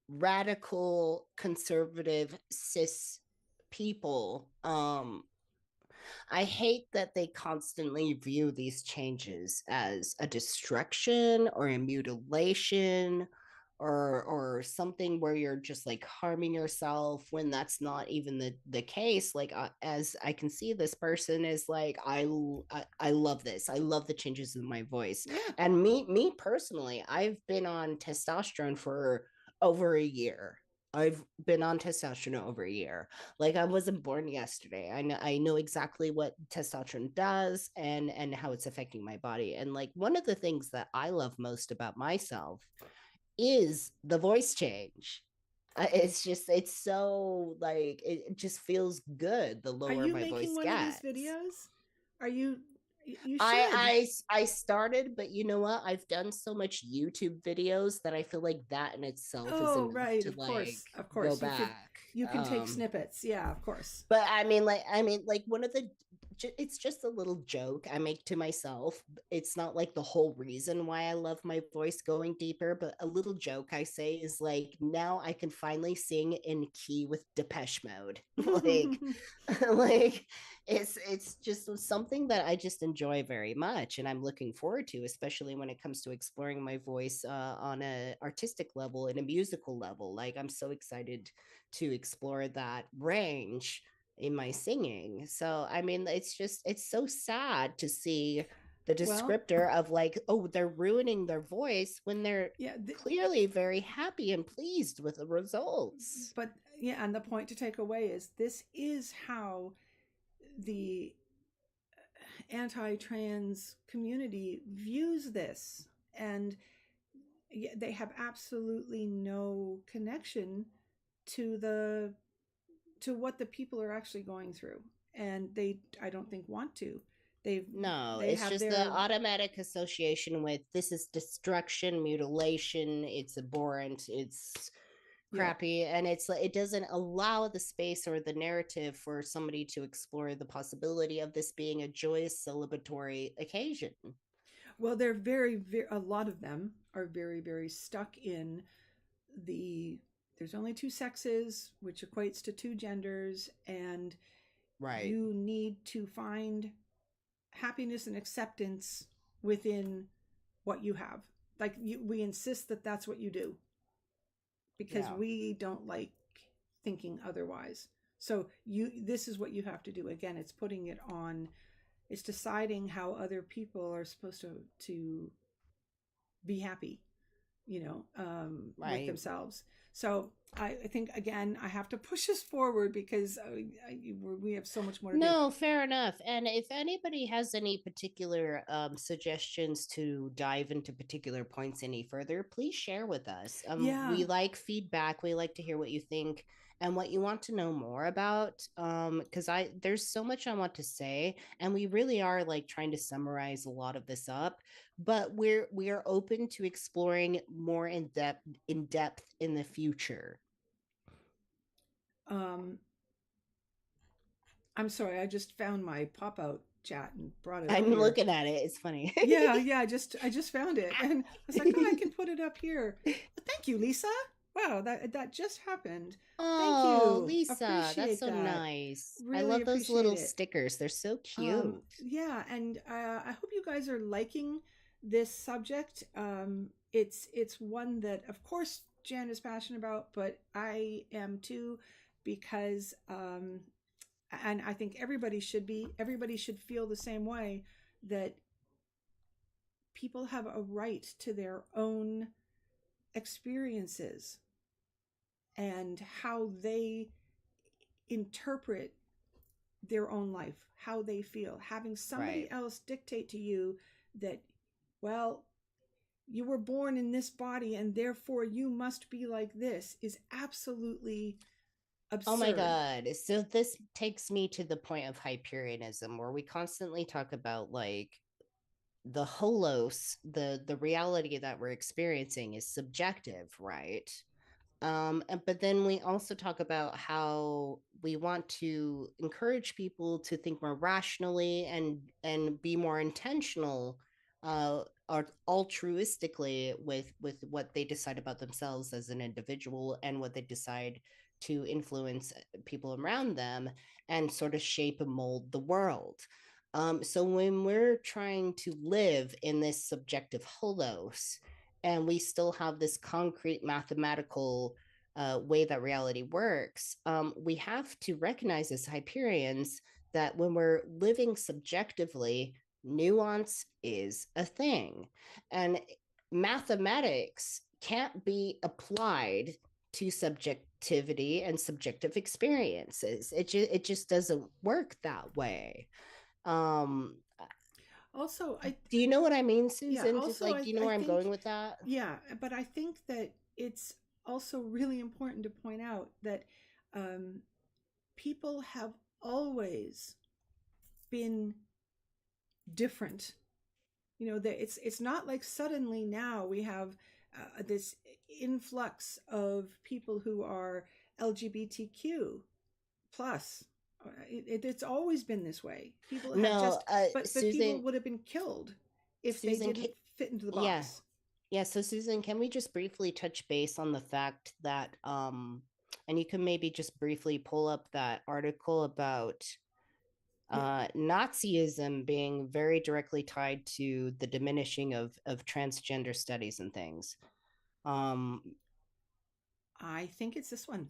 radical conservative cis people, I hate that they constantly view these changes as a destruction or a mutilation or something where you're just like harming yourself, when that's not even the case. Like as I can see, this person is like, I love this. I love the changes in my voice. And me personally, I've been on testosterone for over a year. I've been on testosterone over a year. Like I wasn't born yesterday. I know exactly what testosterone does and how it's affecting my body. And like one of the things that I love most about myself is the voice change. It's so like, it just feels good the lower my voice gets. Are you making one of these videos? Are you You should. I started, but you know what? I've done so much YouTube videos that I feel like that in itself is Oh, enough right. to Of like course. Of go course. back. You can take snippets. Yeah, of course. But like one of the it's just a little joke I make to myself. It's not like the whole reason why I love my voice going deeper, but a little joke I say is like, now I can finally sing in key with Depeche Mode. Like like it's just something that I just enjoy very much and I'm looking forward to, especially when it comes to exploring my voice on a artistic level and a musical level. Like I'm so excited to explore that range in my singing. So I mean, it's so sad to see the Well, descriptor of like, oh, they're ruining their voice when they're yeah, clearly very happy and pleased with the results. but yeah, and the point to take away is this is how the anti-trans community views this, and they have absolutely no connection to the to what the people are actually going through, and they, I don't think, want to. No, They it's have just their the automatic association with this is destruction, mutilation, it's abhorrent, it's yeah. crappy, and it's like it doesn't allow the space or the narrative for somebody to explore the possibility of this being a joyous celebratory occasion. Well, they're very, a lot of them are very stuck in the there's only two sexes, which equates to two genders, and Right. you need to find happiness and acceptance within what you have. Like we insist that that's what you do because we don't like thinking otherwise. So this is what you have to do. Again, it's putting it on, it's deciding how other people are supposed to be happy, with themselves. So I think, again, I have to push us forward because we have so much more to do. No, fair enough. And if anybody has any particular suggestions to dive into particular points any further, please share with us. Yeah. We like feedback. We like to hear what you think and what you want to know more about. Because there's so much I want to say, and we really are like trying to summarize a lot of this up. But we are open to exploring more in depth in the future. I'm sorry, I just found my pop-out chat and brought it I'm up here. looking at it. It's funny. yeah, I just found it, and I was like, oh, I can put it up here. Well, thank you, Lisa. Wow, that just happened. Oh, thank you, Lisa, appreciate that's so that. nice. Really I love those little it. stickers. They're so cute. Yeah, and I hope you guys are liking this subject. It's one that, of course, Jan is passionate about, but I am too, because and I think everybody should be. Everybody should feel the same way, that people have a right to their own experiences and how they interpret their own life, how they feel. Having somebody else dictate to you that, well, you were born in this body and therefore you must be like this, is absolutely absurd. Oh my God. So this takes me to the point of Hyperionism, where we constantly talk about like the holos, the reality that we're experiencing is subjective, right? But then we also talk about how we want to encourage people to think more rationally and be more intentional or altruistically with what they decide about themselves as an individual and what they decide to influence people around them and sort of shape and mold the world. So when we're trying to live in this subjective holos, and we still have this concrete mathematical way that reality works, we have to recognize as Hyperions that when we're living subjectively, nuance is a thing. And mathematics can't be applied to subjectivity and subjective experiences. It just doesn't work that way. Also, do you know what I mean, Susan? Yeah, also, just like, do you know where I'm going with that? Yeah, but I think that it's also really important to point out that people have always been different. It's not like suddenly now we have this influx of people who are LGBTQ plus. It's always been this way. People have No, just, but people Susan, would have been killed if they Susan, didn't fit into the yeah, box. yeah. So Susan, can we just briefly touch base on the fact that, and you can maybe just briefly pull up that article about Nazism being very directly tied to the diminishing of transgender studies and things. I think it's this one.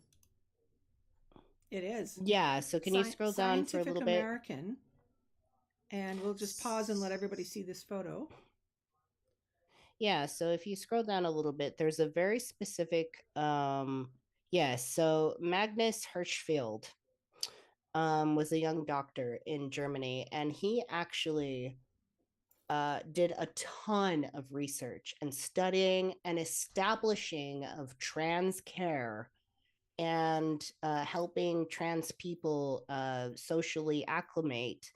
It is. Yeah, so can you scroll down for a Scientific little bit? American, and we'll just pause and let everybody see this photo. Yeah, so if you scroll down a little bit, there's a very specific so Magnus Hirschfeld was a young doctor in Germany, and he actually did a ton of research and studying and establishing of trans care and helping trans people socially acclimate,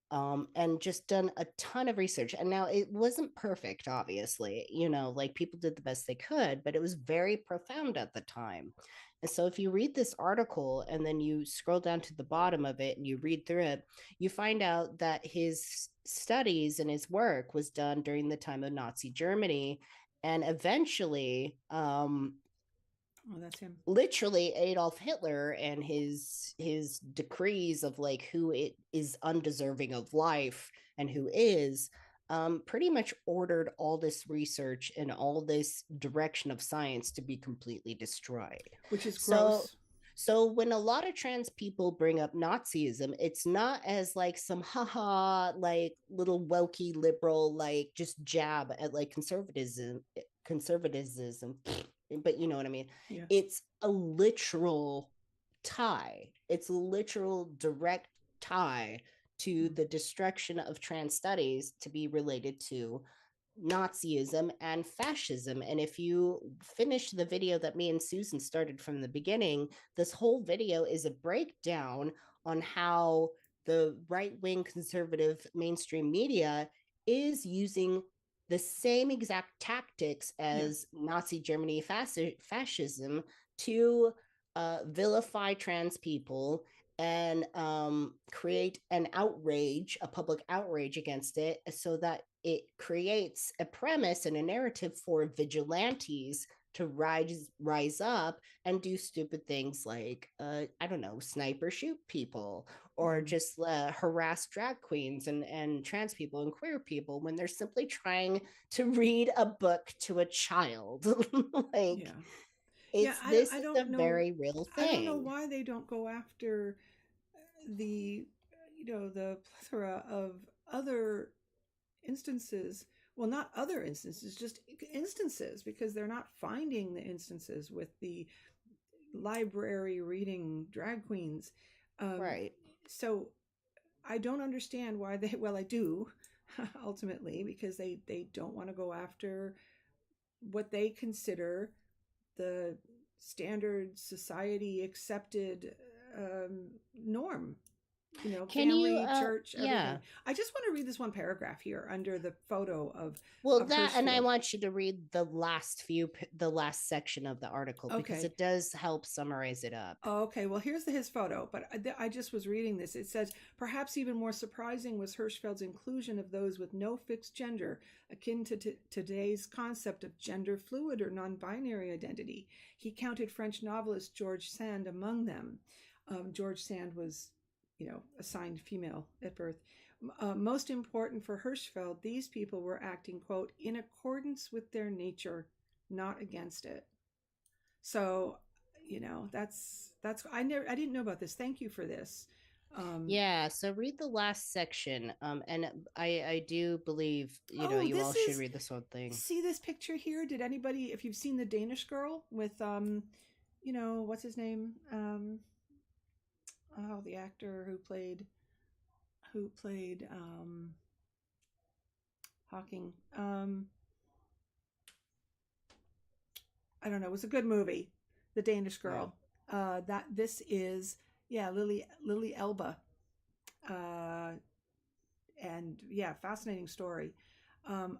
and just done a ton of research. And now it wasn't perfect, obviously, like people did the best they could, but it was very profound at the time. And so if you read this article and then you scroll down to the bottom of it and you read through it, you find out that his studies and his work was done during the time of Nazi Germany. And eventually, Oh, that's him. literally Adolf Hitler and his decrees of like who it is undeserving of life and who is, pretty much ordered all this research and all this direction of science to be completely destroyed, which is gross. So when a lot of trans people bring up Nazism, it's not as like some haha like little wokey liberal like just jab at like conservatism, but you know what I mean? Yeah. It's a literal tie. It's a literal direct tie to the destruction of trans studies to be related to Nazism and fascism. And if you finish the video that me and Susan started from the beginning, this whole video is a breakdown on how the right-wing conservative mainstream media is using the same exact tactics as Nazi Germany fascism to vilify trans people and create an outrage, a public outrage against it, so that it creates a premise and a narrative for vigilantes to rise up and do stupid things like I don't know, sniper shoot people or just harass drag queens and trans people and queer people when they're simply trying to read a book to a child. Like, this is a very real thing. I don't know why they don't go after the the plethora of other instances. Well, not other instances, just instances, because they're not finding the instances with the library reading drag queens. Right. So I don't understand why they, well, I do ultimately, because they don't want to go after what they consider the standard society accepted norm. Family, church, everything. Yeah. I just want to read this one paragraph here under the photo of that, and I want you to read the last section of the article, because it does help summarize it up. Okay, well, here's his photo, but I just was reading this. It says, perhaps even more surprising was Hirschfeld's inclusion of those with no fixed gender, akin to today's concept of gender fluid or non-binary identity. He counted French novelist George Sand among them. George Sand was assigned female at birth. Most important for Hirschfeld, these people were acting, quote, in accordance with their nature, not against it. So, that's I didn't know about this. Thank you for this. So read the last section. And I do believe, you all should read this whole thing. See this picture here? Did anybody, if you've seen The Danish Girl with, what's his name? The actor who played Hawking. I don't know. It was a good movie, The Danish Girl. Right. This is Lily Elba, And yeah, fascinating story.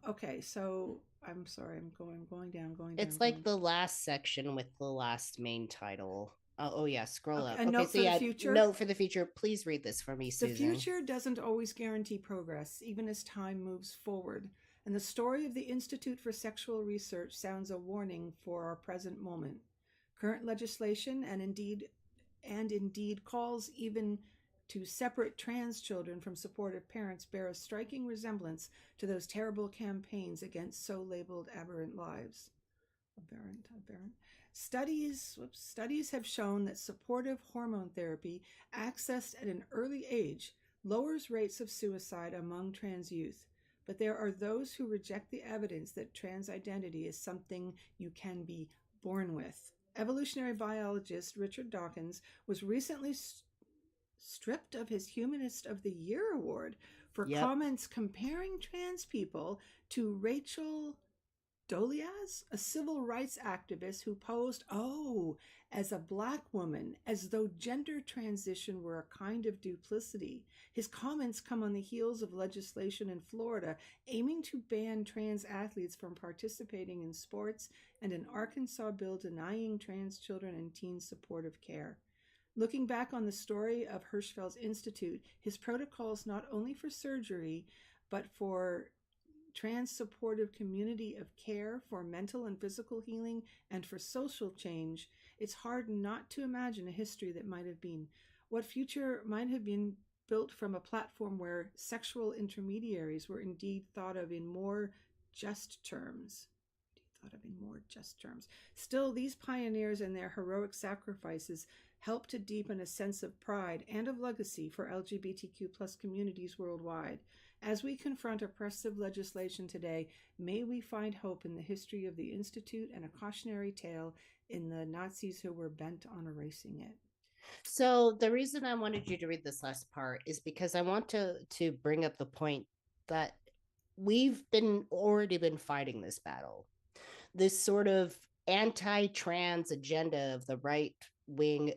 Okay, so I'm sorry, I'm going down. It's like the last section with the last main title. Oh yeah, scroll Okay, up. a Okay, note so for the yeah, future. note for the future. Please read this for me, The Susan. future doesn't always guarantee progress, even as time moves forward. And the story of the Institute for Sexual Research sounds a warning for our present moment. Current legislation and indeed calls even to separate trans children from supportive parents bear a striking resemblance to those terrible campaigns against so labeled aberrant lives. Aberrant. Studies have shown that supportive hormone therapy accessed at an early age lowers rates of suicide among trans youth. But there are those who reject the evidence that trans identity is something you can be born with. Evolutionary biologist Richard Dawkins was recently stripped of his Humanist of the Year award for comments comparing trans people to Rachel Dolezal, a civil rights activist who posed, as a black woman, as though gender transition were a kind of duplicity. His comments come on the heels of legislation in Florida aiming to ban trans athletes from participating in sports and an Arkansas bill denying trans children and teens supportive care. Looking back on the story of Hirschfeld's Institute, his protocols not only for surgery, but for trans supportive community of care for mental and physical healing and for social change, it's hard not to imagine a history that might have been. What future might have been built from a platform where sexual intermediaries were indeed thought of in more just terms. Still, these pioneers and their heroic sacrifices help to deepen a sense of pride and of legacy for LGBTQ plus communities worldwide. As we confront oppressive legislation today, may we find hope in the history of the Institute and a cautionary tale in the Nazis who were bent on erasing it. So the reason I wanted you to read this last part is because I want to bring up the point that we've already been fighting this battle. This sort of anti-trans agenda of the right-wing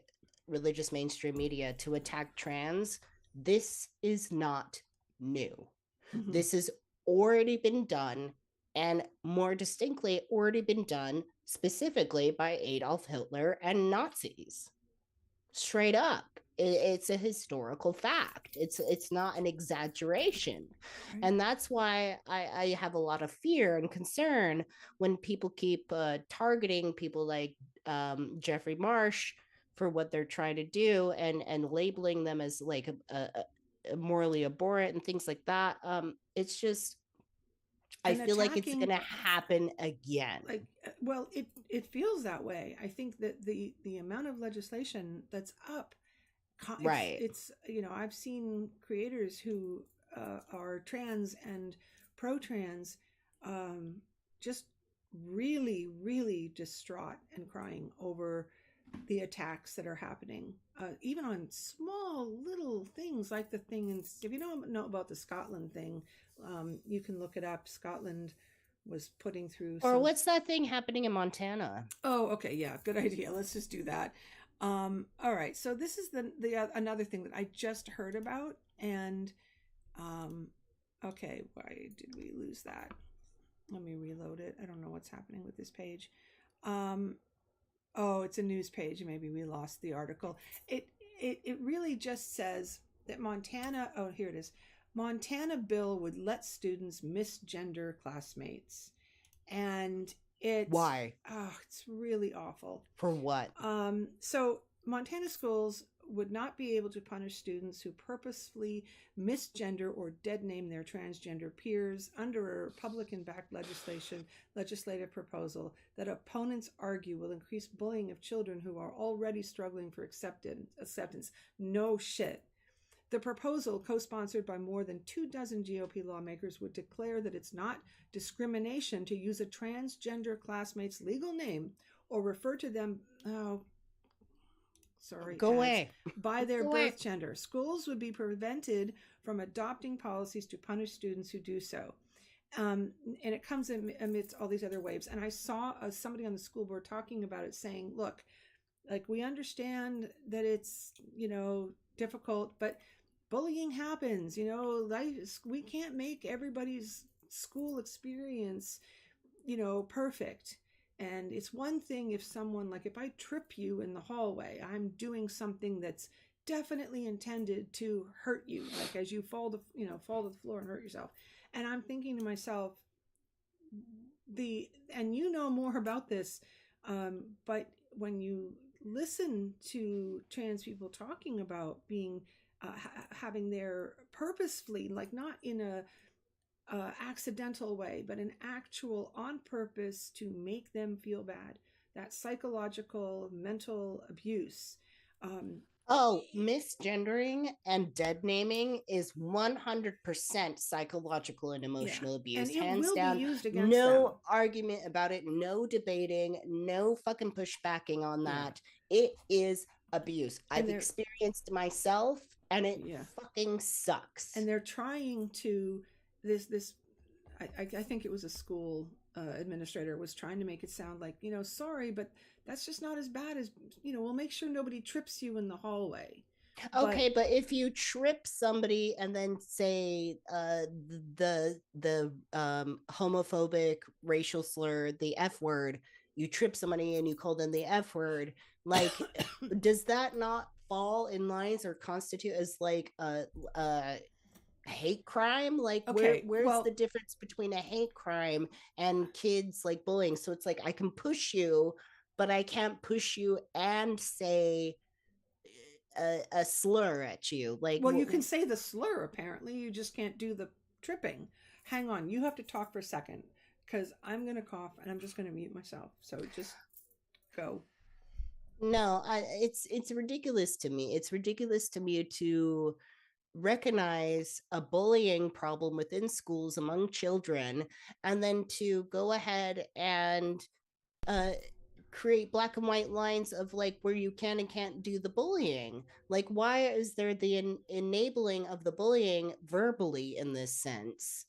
religious mainstream media to attack trans, this is not new. Mm-hmm. This has already been done, and more distinctly, already been done specifically by Adolf Hitler and Nazis. Straight up. It's a historical fact. It's not an exaggeration. Right. And that's why I have a lot of fear and concern when people keep targeting people like Jeffrey Marsh for what they're trying to do and labeling them as like a morally abhorrent and things like that. It's just, I feel like it's going to happen again. Well, it feels that way. I think that the amount of legislation that's up, it's I've seen creators who are trans and pro-trans just really, really distraught and crying over the attacks that are happening, even on small little things like the thing. If you don't know about the Scotland thing, you can look it up. Scotland was putting through. Or what's that thing happening in Montana? Oh, okay, yeah, good idea. Let's just do that. All right, so this is the another thing that I just heard about, and okay, why did we lose that? Let me reload it. I don't know what's happening with this page. Oh, it's a news page. Maybe we lost the article. It really just says that Montana. Oh, here it is. Montana bill would let students misgender classmates, and it's why? Oh, it's really awful. For what? So Montana schools would not be able to punish students who purposefully misgender or dead name their transgender peers under a Republican-backed legislative proposal that opponents argue will increase bullying of children who are already struggling for acceptance. No shit. The proposal, co-sponsored by more than 24 GOP lawmakers, would declare that it's not discrimination to use a transgender classmate's legal name or refer to them by their birth gender. Schools would be prevented from adopting policies to punish students who do so. And it comes amidst all these other waves. And I saw somebody on the school board talking about it, saying, look, like, we understand that it's, difficult, but bullying happens, we can't make everybody's school experience, perfect. And it's one thing if someone, like if I trip you in the hallway, I'm doing something that's definitely intended to hurt you, like as you fall to the floor and hurt yourself. And I'm thinking to myself, and you know more about this, but when you listen to trans people talking about being having their purposefully, like not in a accidental way, but an actual on purpose to make them feel bad, that psychological mental abuse. Misgendering and dead naming is 100% psychological and emotional abuse. And it hands will down. be used against no them. argument about it, no debating, no fucking pushbacking on that. It is abuse. I've experienced myself, and it fucking sucks. And they're trying to I think it was a school administrator was trying to make it sound like, sorry, but that's just not as bad as, we'll make sure nobody trips you in the hallway. Okay, but if you trip somebody and then say the homophobic racial slur, the F word, you trip somebody and you call them the F word, like, does that not fall in lines or constitute as like a hate crime? Like, where's the difference between a hate crime and kids like bullying? So it's like, I can push you, but I can't push you and say a slur at you. Like, well, you can say the slur, apparently you just can't do the tripping. Hang on, you have to talk for a second, because I'm gonna cough and I'm just gonna mute myself, so just go. No, it's ridiculous to me. It's ridiculous to me to recognize a bullying problem within schools among children, and then to go ahead and create black and white lines of like where you can and can't do the bullying. Like, why is there the enabling of the bullying verbally in this sense?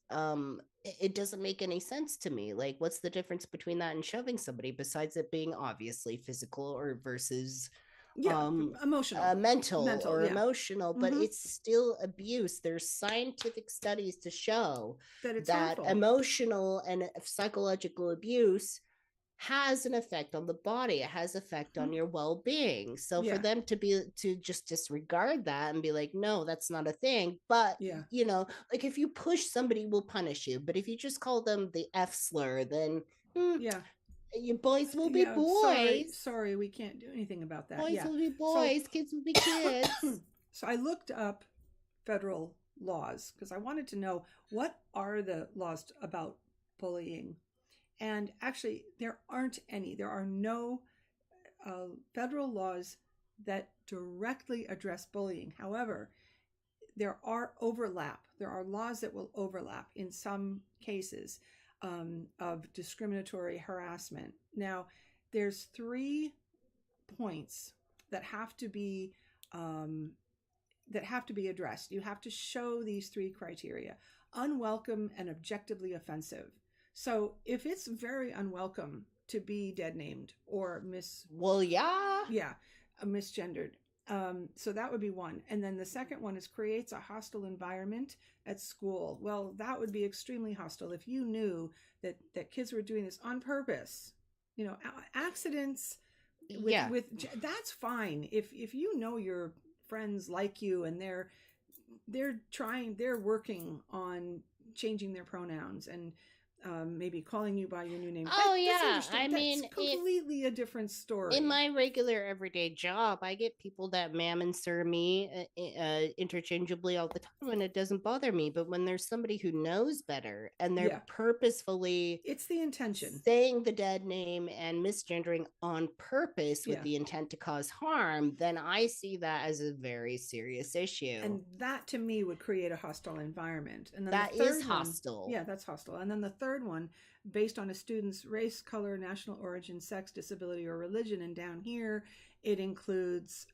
It doesn't make any sense to me. Like, what's the difference between that and shoving somebody, besides it being obviously physical or versus emotional, mental or emotional? But it's still abuse. There's scientific studies to show that emotional and psychological abuse has an effect on the body. It has effect on your well-being. So for them to just disregard that and be like, no, that's not a thing. But like, if you push somebody, will punish you. But if you just call them the F slur, then your boys will be boys. Sorry, we can't do anything about that. Boys will be boys, kids will be kids. So I looked up federal laws because I wanted to know, what are the laws about bullying? And actually, there aren't any. There are no federal laws that directly address bullying. However, there are overlap. There are laws that will overlap in some cases of discriminatory harassment. Now, there's 3 points that have to be addressed. You have to show these 3 criteria: unwelcome and objectively offensive. So if it's very unwelcome to be dead named or misgendered, so that would be one. And then the second one is creates a hostile environment at school. Well, that would be extremely hostile if you knew that kids were doing this on purpose. Accidents with that's fine. If you know your friends like you and they're working on changing their pronouns and maybe calling you by your new name. I mean, that's completely a different story. In my regular everyday job, I get people that ma'am and sir me interchangeably all the time, and it doesn't bother me. But when there's somebody who knows better and they're purposefully, it's the intention, saying the dead name and misgendering on purpose with the intent to cause harm, then I see that as a very serious issue. And that to me would create a hostile environment. And then that is hostile. Yeah, that's hostile. And then the third one, based on a student's race, color, national origin, sex, disability, or religion. And down here, it includes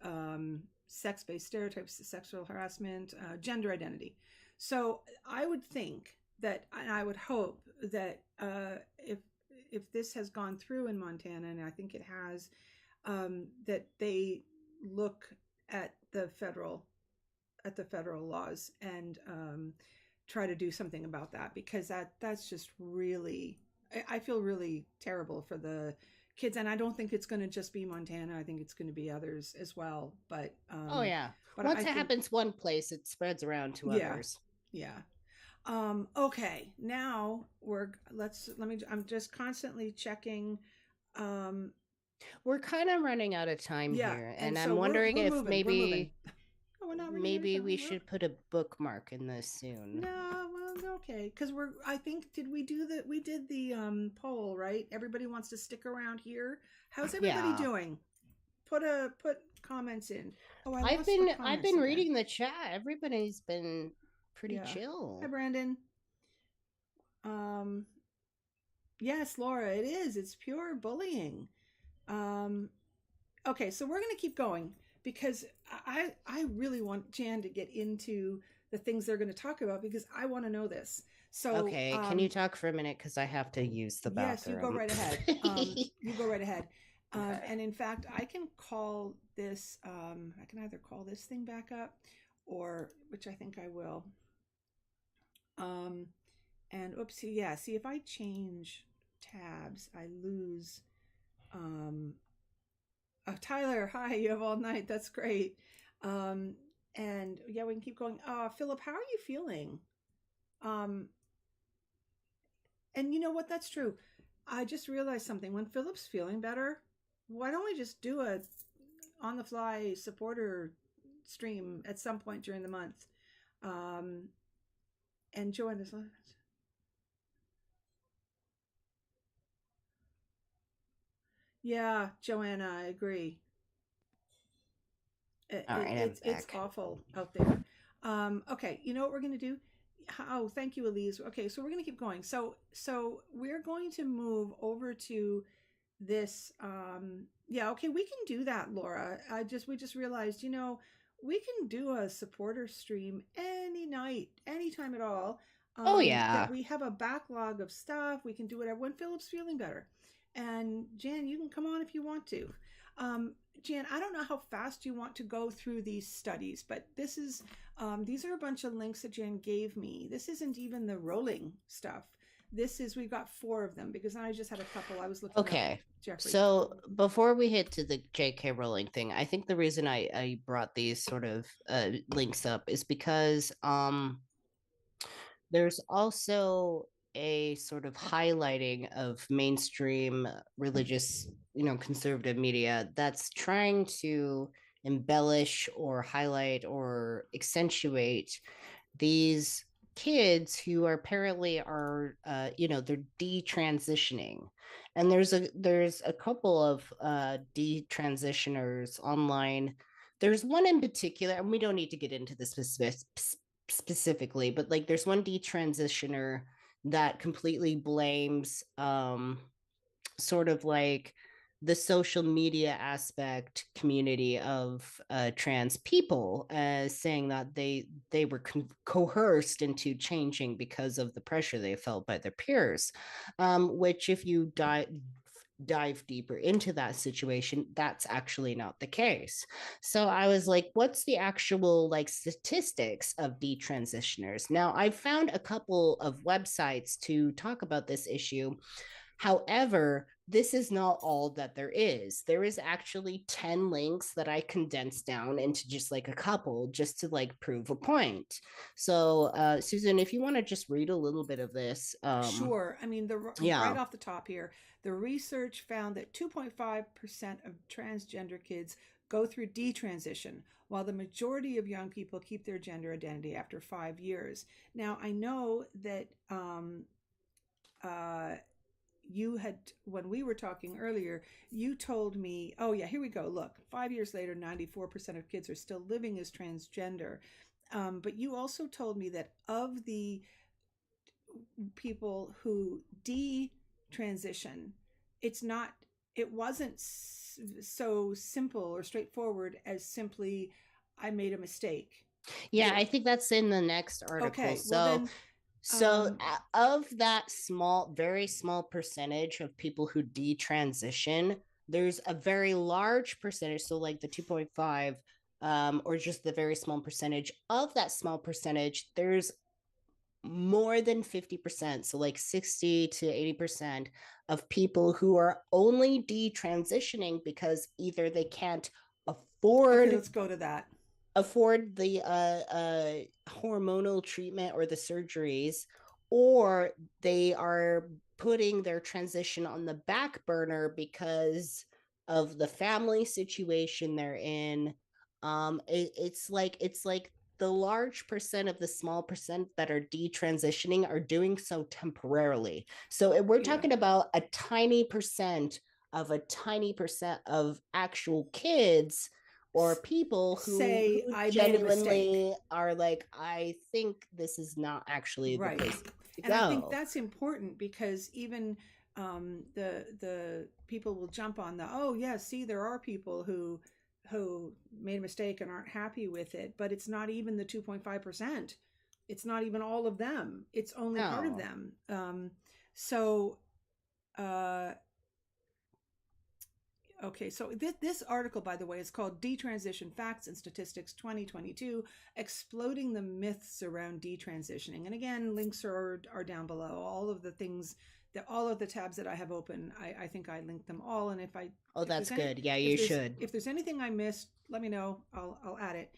sex-based stereotypes, sexual harassment, gender identity. So I would think that, and I would hope that if this has gone through in Montana, and I think it has, that they look at the federal at the federal laws and try to do something about that, because that's just really, I feel really terrible for the kids, and I don't think it's going to just be Montana. I think it's going to be others as well. Oh yeah. But Once I it think, happens one place, it spreads around to yeah, others. yeah. Okay, now I'm just constantly checking. Um, We're kind of running out of time yeah, here, and and so I'm wondering we're if moving. We're moving. maybe Oh, we're not running out of maybe time. we should put a bookmark in this soon. No, well, okay, because I think, we did the poll, right? Everybody wants to stick around here. How's everybody doing? Put comments in. Oh, I've been reading the chat. Everybody's been pretty chill. Hi, Brandon. Yes, Laura, it is. It's pure bullying. Okay, so we're going to keep going, because I really want Jan to get into the things they're going to talk about, because I want to know this. So okay, can you talk for a minute, because I have to use the bathroom? Yes, you go right ahead. You go right ahead. Okay. And in fact, I can call this. I can either call this thing back up, or, which I think I will. And oopsie, yeah. See, if I change tabs, I lose. Oh, Tyler, hi, you have all night. That's great. And yeah, we can keep going. Philip, how are you feeling? And you know what? That's true. I just realized something. When Philip's feeling better, why don't we just do a on the fly supporter stream at some point during the month? And join us. Yeah, Joanna, I agree. It's awful out there. Okay, you know what we're going to do? Oh, thank you, Elise. Okay, so we're going to keep going. So we're going to move over to this. Yeah, okay, we can do that, Laura. We just realized, we can do a supporter stream any night, anytime at all. Oh yeah. That we have a backlog of stuff. We can do whatever when Philip's feeling better. And Jan, you can come on if you want to. Jan, I don't know how fast you want to go through these studies, but these are a bunch of links that Jan gave me. This isn't even the rolling stuff. We've got 4 of them, because I just had a couple. I was looking at Jeffrey. So before we hit to the J.K. Rowling thing, I think the reason I brought these sort of links up is because there's also a sort of highlighting of mainstream religious, conservative media that's trying to embellish or highlight or accentuate these kids who are apparently they're detransitioning, and there's a couple of detransitioners online. There's one in particular, and we don't need to get into the specifically, but like there's one detransitioner that completely blames sort of like the social media aspect community of trans people, as saying that they were coerced into changing because of the pressure they felt by their peers, which if you dive deeper into that situation, that's actually not the case. So I was like, what's the actual like statistics of detransitioners? Now, I found a couple of websites to talk about this issue. However, this is not all that there is. There is actually 10 links that I condensed down into just like a couple, just to like prove a point. So, Susan, if you want to just read a little bit of this. Sure. I mean, right off the top here, the research found that 2.5% of transgender kids go through detransition, while the majority of young people keep their gender identity after 5 years. Now, I know that you had, when we were talking earlier, you told me, oh yeah, here we go. Look, 5 years later, 94% of kids are still living as transgender. But you also told me that of the people who detransition, it wasn't so simple or straightforward as simply, I made a mistake. Yeah, I think that's in the next article. Okay, so of that very small percentage of people who detransition, there's a very large percentage. So like the 2.5, or just the very small percentage of that small percentage, there's more than 50%, so like 60 to 80% of people who are only detransitioning because either they can't afford Okay, let's go to that. afford the hormonal treatment or the surgeries, or they are putting their transition on the back burner because of the family situation they're in. It's like the large percent of the small percent that are detransitioning are doing so temporarily. So we're Yeah. talking about a tiny percent of a tiny percent of actual kids or people Say, who I made a genuinely are like, I think this is not actually the Right. place to And go. I think that's important because even the people will jump on the, oh yeah, see, there are people who made a mistake and aren't happy with it, but it's not even the 2.5%. It's not even all of them. It's only part of No. them. So okay, so this article, by the way, is called Detransition Facts and Statistics 2022, Exploding the Myths Around Detransitioning. And again, links are down below. All of the things, all of the tabs that I have open, I think I linked them all. And if that's good. Yeah, you should. If there's anything I missed, let me know. I'll add it.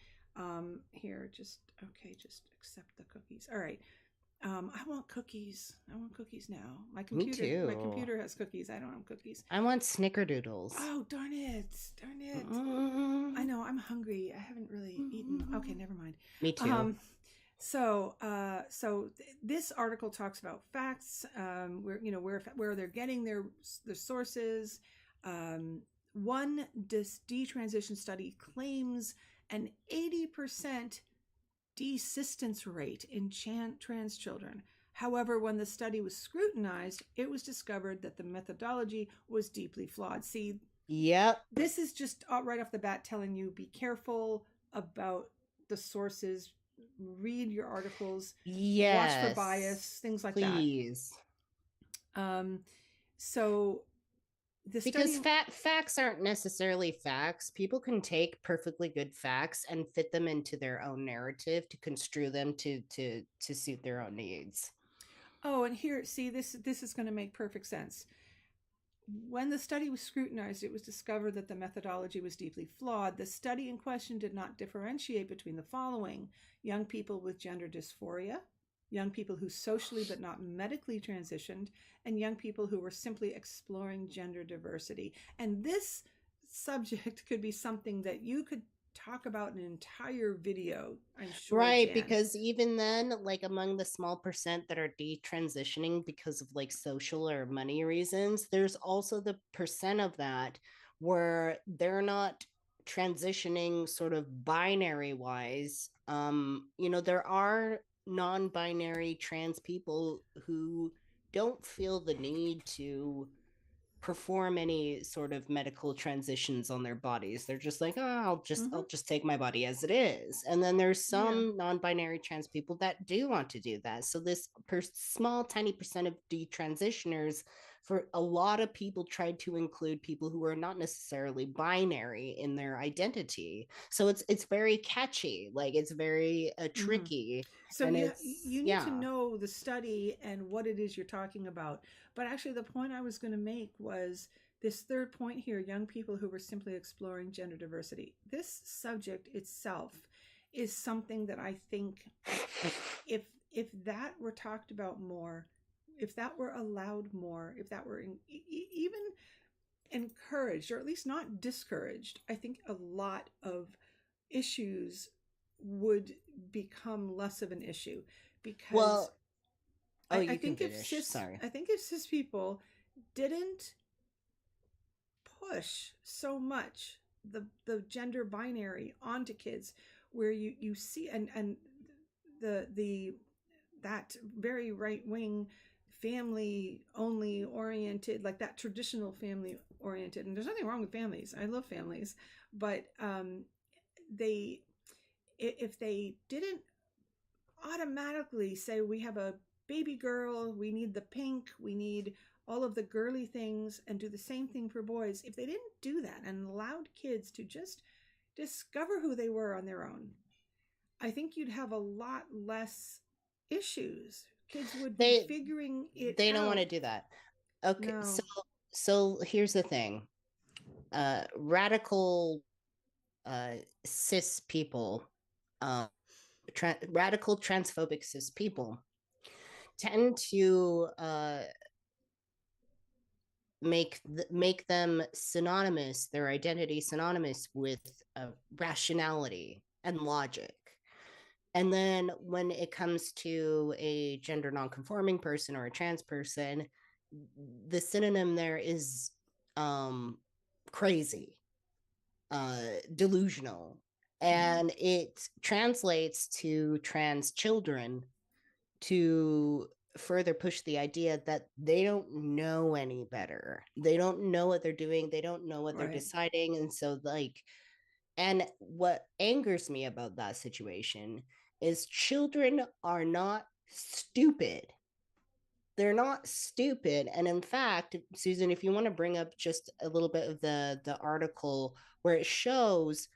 Here, just accept the cookies. All right. I want cookies. I want cookies now. My computer has cookies. I don't have cookies. I want snickerdoodles. Oh, darn it. Darn it. I know, I'm hungry. I haven't really eaten. Okay, never mind. Me too. So this article talks about facts, where they're getting their sources. One detransition study claims an 80% desistance rate in trans children. However, when the study was scrutinized, it was discovered that the methodology was deeply flawed. See, yep. This is just right off the bat telling you, be careful about the sources, read your articles, watch for bias, things like please. That. So because facts aren't necessarily facts. People can take perfectly good facts and fit them into their own narrative to construe them to suit their own needs. Oh, and here, see, this is going to make perfect sense. When the study was scrutinized, it was discovered that the methodology was deeply flawed. The study in question did not differentiate between the following: young people with gender dysphoria, young people who socially but not medically transitioned, and young people who were simply exploring gender diversity. And this subject could be something that you could talk about an entire video, I'm sure. Right, Jan. because even then, like among the small percent that are detransitioning because of like social or money reasons, there's also the percent of that where they're not transitioning sort of binary wise. There are non-binary trans people who don't feel the need to perform any sort of medical transitions on their bodies. They're just like, oh, I'll just take my body as it is. And then there's some non-binary trans people that do want to do that. So this small tiny percent of detransitioners, for a lot of people, tried to include people who are not necessarily binary in their identity. So it's very catchy, like it's very tricky. So you need to know the study and what it is you're talking about. But actually, the point I was going to make was this third point here: young people who were simply exploring gender diversity. This subject itself is something that I think, if that were talked about more, if that were allowed more, if that were even encouraged, or at least not discouraged, I think a lot of issues would become less of an issue. Because I think if cis people didn't push so much the gender binary onto kids, where you see and the that very right wing family only oriented, like that traditional family oriented, and there's nothing wrong with families, I love families, but if they didn't automatically say, we have a baby girl, we need the pink, we need all of the girly things, and do the same thing for boys, if they didn't do that and allowed kids to just discover who they were on their own, I think you'd have a lot less issues. Kids would be figuring it They out. don't want to do that. Okay, No. so here's the thing. Radical cis people, radical transphobic cis people tend to make them synonymous, their identity synonymous with rationality and logic. And then when it comes to a gender nonconforming person or a trans person, the synonym there is crazy, delusional, and it translates to trans children to further push the idea that they don't know any better. They don't know what they're doing. They don't know what they're deciding. And so, like, and what angers me about that situation is children are not stupid. They're not stupid. And in fact, Susan, if you want to bring up just a little bit of the article where it shows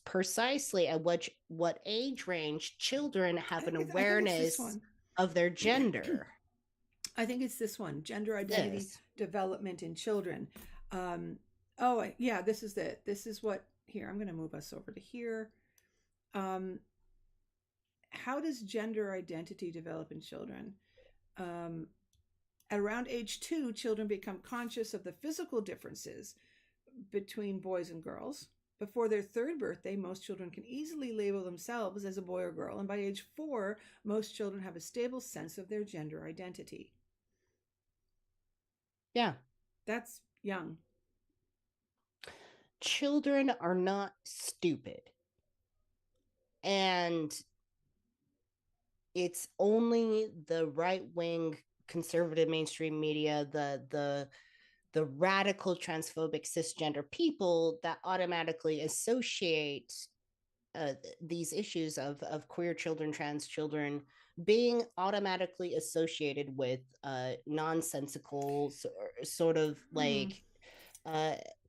precisely at what age range children have an awareness of their gender. I think it's this one, gender identity development in children. Oh yeah, this is it. This is what, here, I'm going to move us over to here. How does gender identity develop in children? At around age 2, children become conscious of the physical differences between boys and girls. Before their 3rd birthday, most children can easily label themselves as a boy or girl, and by age 4, most children have a stable sense of their gender identity. Yeah. That's young. Children are not stupid. And it's only the right-wing conservative mainstream media, the radical transphobic cisgender people that automatically associate these issues of queer children, trans children being automatically associated with nonsensical sort of like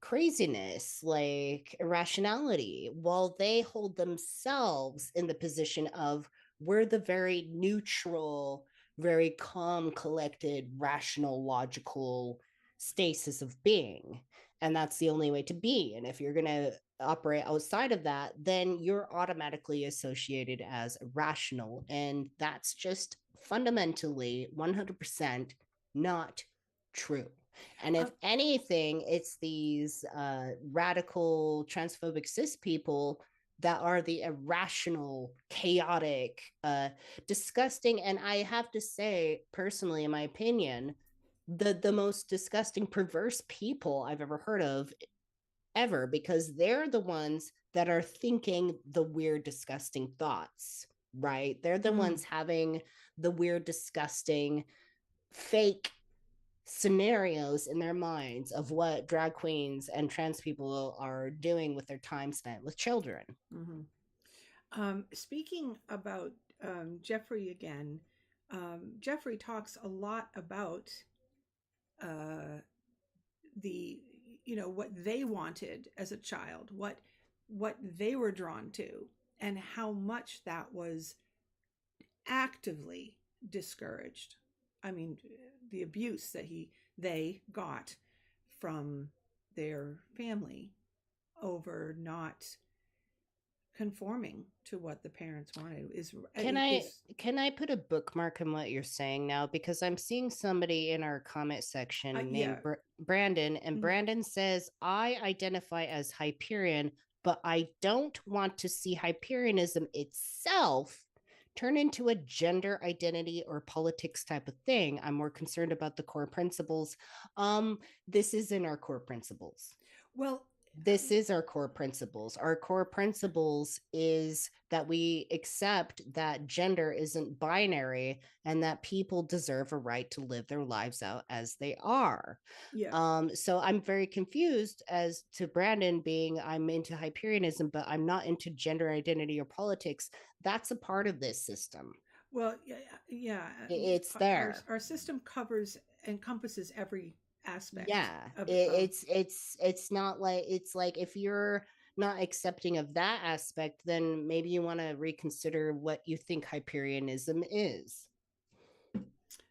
craziness, like irrationality, while they hold themselves in the position of we're the very neutral, very calm, collected, rational, logical stasis of being. And that's the only way to be. And if you're going to operate outside of that, then you're automatically associated as irrational. And that's just fundamentally 100% not true. And if anything, it's these radical transphobic cis people that are the irrational, chaotic, disgusting, and I have to say, personally, in my opinion, the most disgusting, perverse people I've ever heard of ever, because they're the ones that are thinking the weird, disgusting thoughts, right? They're the ones having the weird, disgusting, fake scenarios in their minds of what drag queens and trans people are doing with their time spent with children. Speaking about Jeffrey again, Jeffrey talks a lot about the, what they wanted as a child, what they were drawn to, and how much that was actively discouraged. I mean, the abuse that they got from their family over not conforming to what the parents wanted is. Can I put a bookmark on what you're saying now, because I'm seeing somebody in our comment section named Brandon, and Brandon says, I identify as Hyperion, but I don't want to see Hyperionism itself turn into a gender identity or politics type of thing. I'm more concerned about the core principles. This is in our core principles. Well, this is our core principles. Our core principles is that we accept that gender isn't binary and that people deserve a right to live their lives out as they are. So I'm very confused as to Brandon being, I'm into Hyperionism, but I'm not into gender identity or politics. That's a part of this system. Well, yeah. It's there. Our system encompasses every aspect. Yeah, it's not like, it's like if you're not accepting of that aspect, then maybe you want to reconsider what you think Hyperionism is. I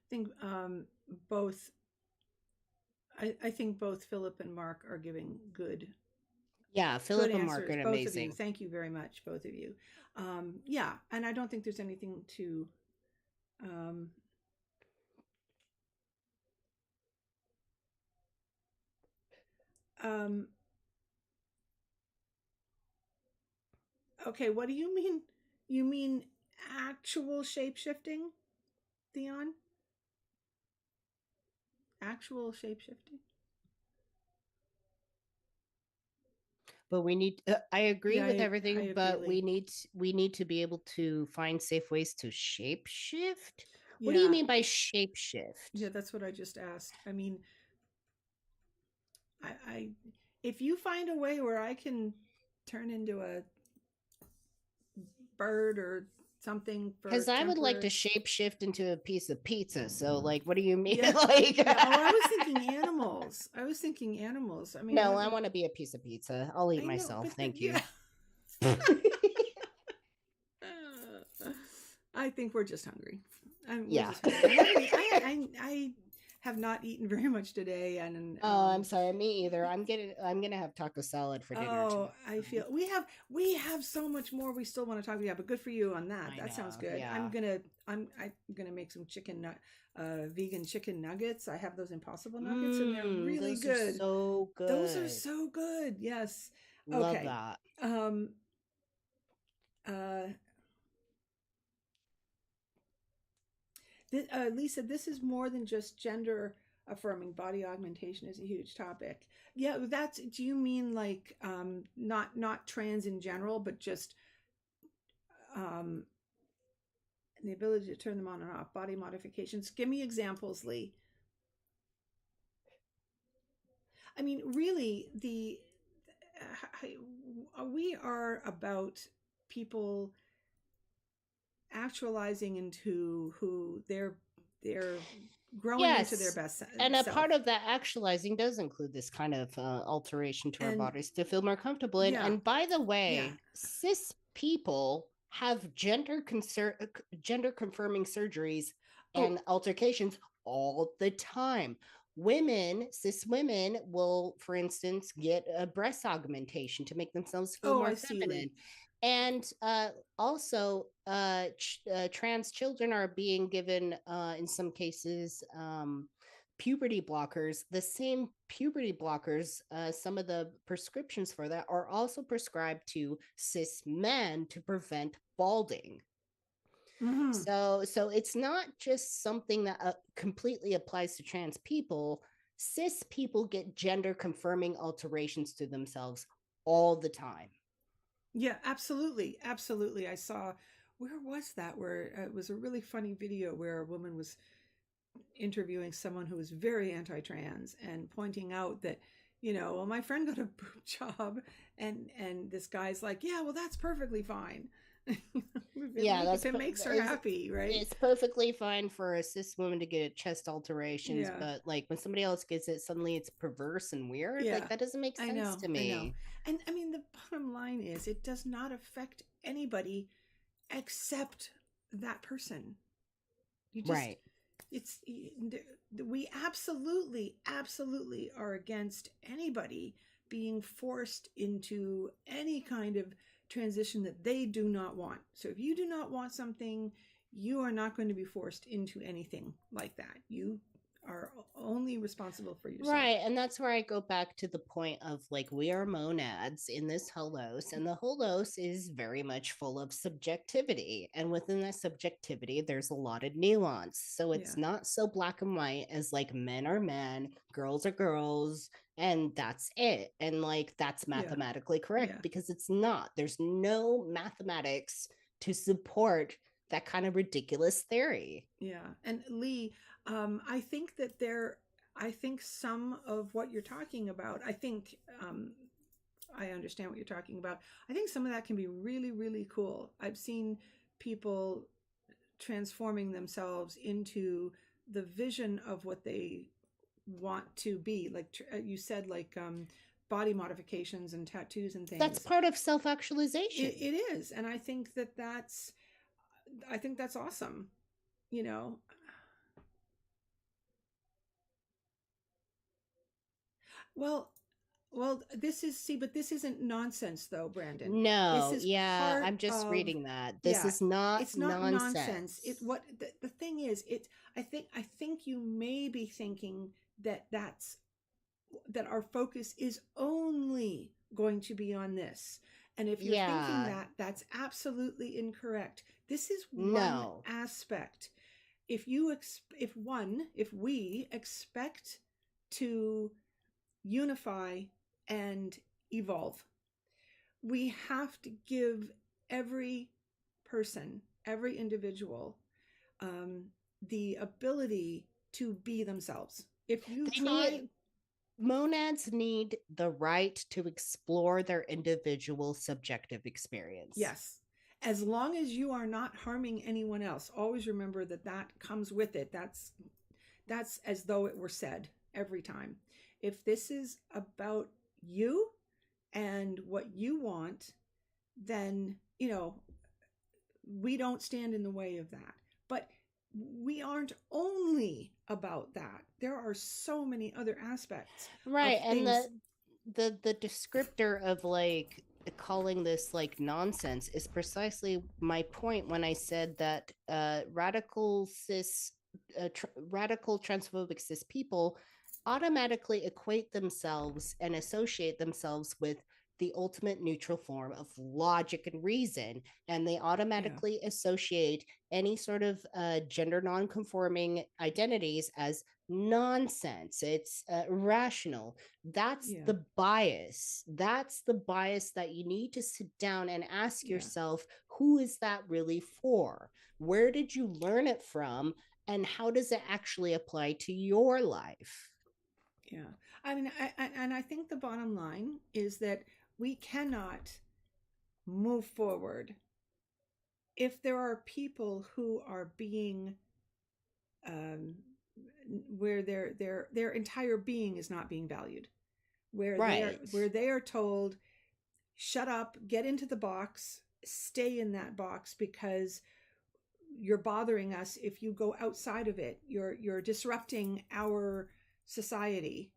think both. I think both Philip and Mark are giving good. Yeah, Philip and Mark answers. are Both amazing. of you. Thank you very much, both of you. Yeah, and I don't think there's anything to. Okay, what do you mean? You mean actual shape shifting, Theon? Actual shape shifting? But we need I agree with everything, I agree, but Lee. we need to be able to find safe ways to shape shift. Yeah. What do you mean by shape shift? Yeah, that's what I just asked. I mean, I if you find a way where I can turn into a bird or something for because I would like to temporary- shape shift into a piece of pizza. So, like, what do you mean? Yeah. Like, Yeah. Oh, I was thinking animals. I was thinking animals. I mean, no, I want to be a piece of pizza. I'll eat I know, myself. but Thank you. yeah. I think we're just hungry. Yeah. Just hungry. I have not eaten very much today, and Oh, I'm sorry, me either. I'm gonna have taco salad for dinner. Oh, I feel we have so much more we still want to talk about, but good for you on that. That sounds good. Yeah. I'm gonna make some vegan chicken nuggets. I have those Impossible nuggets, and they're really those good. Are so good. Those are so good. Yes. Love Okay. that. Lisa, this is more than just gender affirming. Body augmentation is a huge topic. Yeah, do you mean like not trans in general, but just the ability to turn them on and off, body modifications? Give me examples, Lee. I mean, really, we are about people actualizing into who they're growing into their best self. And a part of that actualizing does include this kind of alteration to our bodies to feel more comfortable. And by the way, cis people have gender confirming surgeries and altercations all the time. Cis women will, for instance, get a breast augmentation to make themselves feel more feminine. And also, trans children are being given, in some cases, puberty blockers. The same puberty blockers, some of the prescriptions for that are also prescribed to cis men to prevent balding. Mm-hmm. So it's not just something that completely applies to trans people. Cis people get gender confirming alterations to themselves all the time. Yeah, absolutely. Absolutely. I saw, where was that? Where it was a really funny video where a woman was interviewing someone who was very anti-trans and pointing out that, well, my friend got a boob job, and this guy's like, yeah, well, that's perfectly fine. If it makes her happy, right? It's perfectly fine for a cis woman to get chest alterations, but like when somebody else gets it, suddenly it's perverse and weird. Like, that doesn't make sense to me. I know. And I mean, the bottom line is it does not affect anybody except that person. You just, right. We absolutely are against anybody being forced into any kind of transition that they do not want. So if you do not want something, you are not going to be forced into anything like that. You are only responsible for yourself. Right. And that's where I go back to the point of, like, we are monads in this holos, and the holos is very much full of subjectivity. And within that subjectivity, there's a lot of nuance. So it's not so black and white as like men are men, girls are girls, and that's it. And like, that's mathematically correct, because it's not. There's no mathematics to support that kind of ridiculous theory. Yeah. And Lee, I think that I think some of what you're talking about, I understand what you're talking about. I think some of that can be really, really cool. I've seen people transforming themselves into the vision of what they want to be. Like you said, like body modifications and tattoos and things. That's part of self-actualization. It is. And I think that's awesome, you know. Well, this isn't nonsense though, Brandon. No, This is yeah, I'm part just of, reading that. This yeah, is not it's not nonsense. The thing is, I think you may be thinking that that our focus is only going to be on this. And if you're thinking that, that's absolutely incorrect. This is one aspect. If we expect to unify and evolve, we have to give every person, every individual, the ability to be themselves. If you monads need the right to explore their individual subjective experience. Yes. As long as you are not harming anyone else, always remember that comes with it. That's as though it were said every time. If this is about you and what you want, then, we don't stand in the way of that. But we aren't only about that. There are so many other aspects. Right. And the descriptor of like calling this like nonsense is precisely my point when I said that radical transphobic cis people automatically equate themselves and associate themselves with the ultimate neutral form of logic and reason, and they automatically associate any sort of gender non-conforming identities as nonsense. It's irrational. That's the bias. That's the bias that you need to sit down and ask yourself, who is that really for? Where did you learn it from? And how does it actually apply to your life? Yeah. I mean, I think the bottom line is that we cannot move forward if there are people who are being where their entire being is not being valued, where they are told, shut up, get into the box, stay in that box because you're bothering us. If you go outside of it, you're disrupting our society.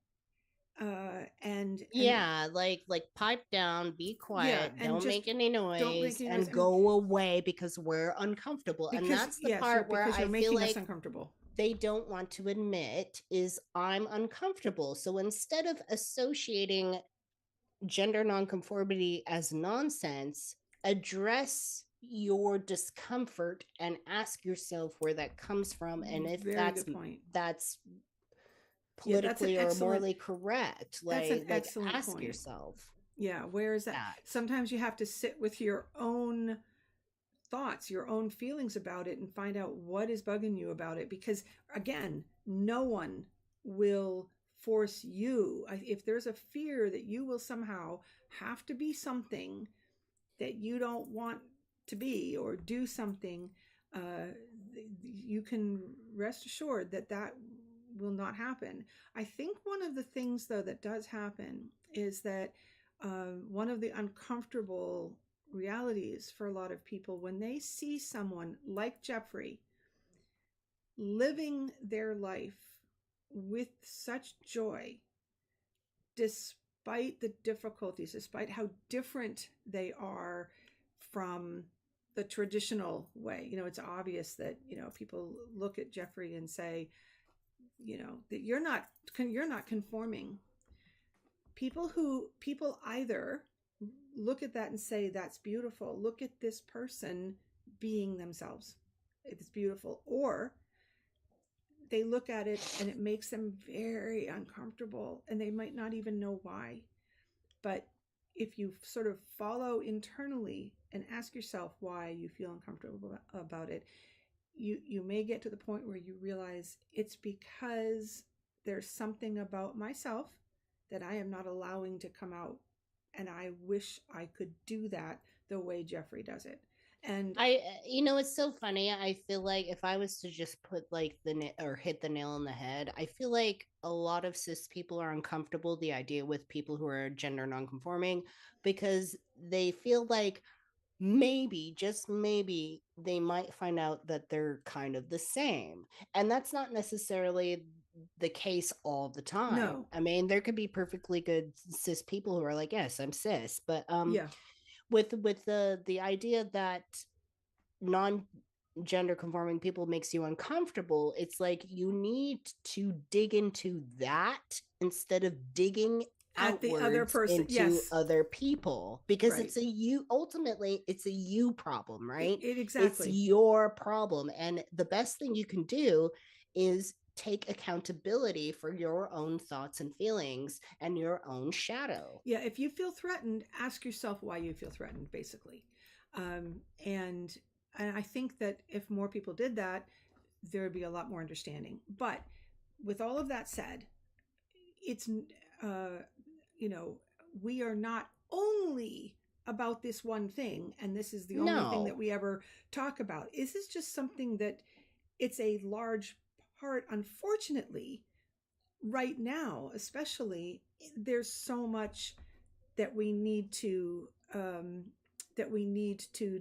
Like pipe down, be quiet, don't make any noise, and go away because we're uncomfortable. And that's the part where I feel like uncomfortable. They don't want to admit is I'm uncomfortable. So instead of associating gender nonconformity as nonsense, address your discomfort and ask yourself where that comes from, and if that's politically or morally correct. Like ask point. Yourself. Yeah, where is that? Sometimes you have to sit with your own thoughts, your own feelings about it, and find out what is bugging you about it. Because again, no one will force you. If there's a fear that you will somehow have to be something that you don't want to be or do something, you can rest assured that will not happen. I think one of the things though that does happen is that one of the uncomfortable realities for a lot of people when they see someone like Jeffrey living their life with such joy despite the difficulties, despite how different they are from the traditional way. It's obvious that people look at Jeffrey and say, that you're not conforming. People either look at that and say, that's beautiful, look at this person being themselves, it's beautiful, or they look at it and it makes them very uncomfortable and they might not even know why. But if you sort of follow internally and ask yourself why you feel uncomfortable about it, you may get to the point where you realize it's because there's something about myself that I am not allowing to come out, and I wish I could do that the way Jeffrey does it. And It's so funny. I feel like if I was to just put like or hit the nail on the head, I feel like a lot of cis people are uncomfortable the idea with people who are gender nonconforming because they feel like maybe, just maybe, they might find out that they're kind of the same. And that's not necessarily the case all the time. No. I mean, there could be perfectly good cis people who are like, yes, I'm cis. But yeah. with the idea that non gender conforming people makes you uncomfortable, it's like you need to dig into that instead of digging at the other person into yes. other people, because Right. ultimately it's a you problem, right? Exactly. It's your problem, and the best thing you can do is take accountability for your own thoughts and feelings and your own shadow. Yeah, if you feel threatened, ask yourself why you feel threatened, basically. And I think that if more people did that, there would be a lot more understanding. But with all of that said, it's we are not only about this one thing, and this is the only thing that we ever talk about. This is just something that it's a large part, unfortunately, right now, especially. There's so much that we need to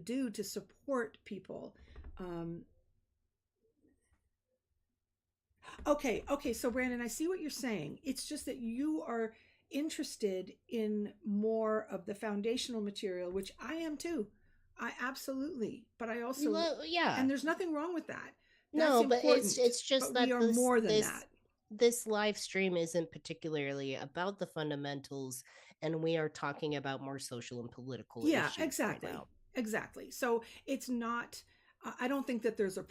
do to support people. Okay, so Brandon, I see what you're saying. It's just that you are interested in more of the foundational material, which I am too. I absolutely, but I also and there's nothing wrong with that. That's no, but important, it's just that we are more than that. This live stream isn't particularly about the fundamentals, and we are talking about more social and political issues. Exactly. Right now. Exactly. So it's not. I don't think there's a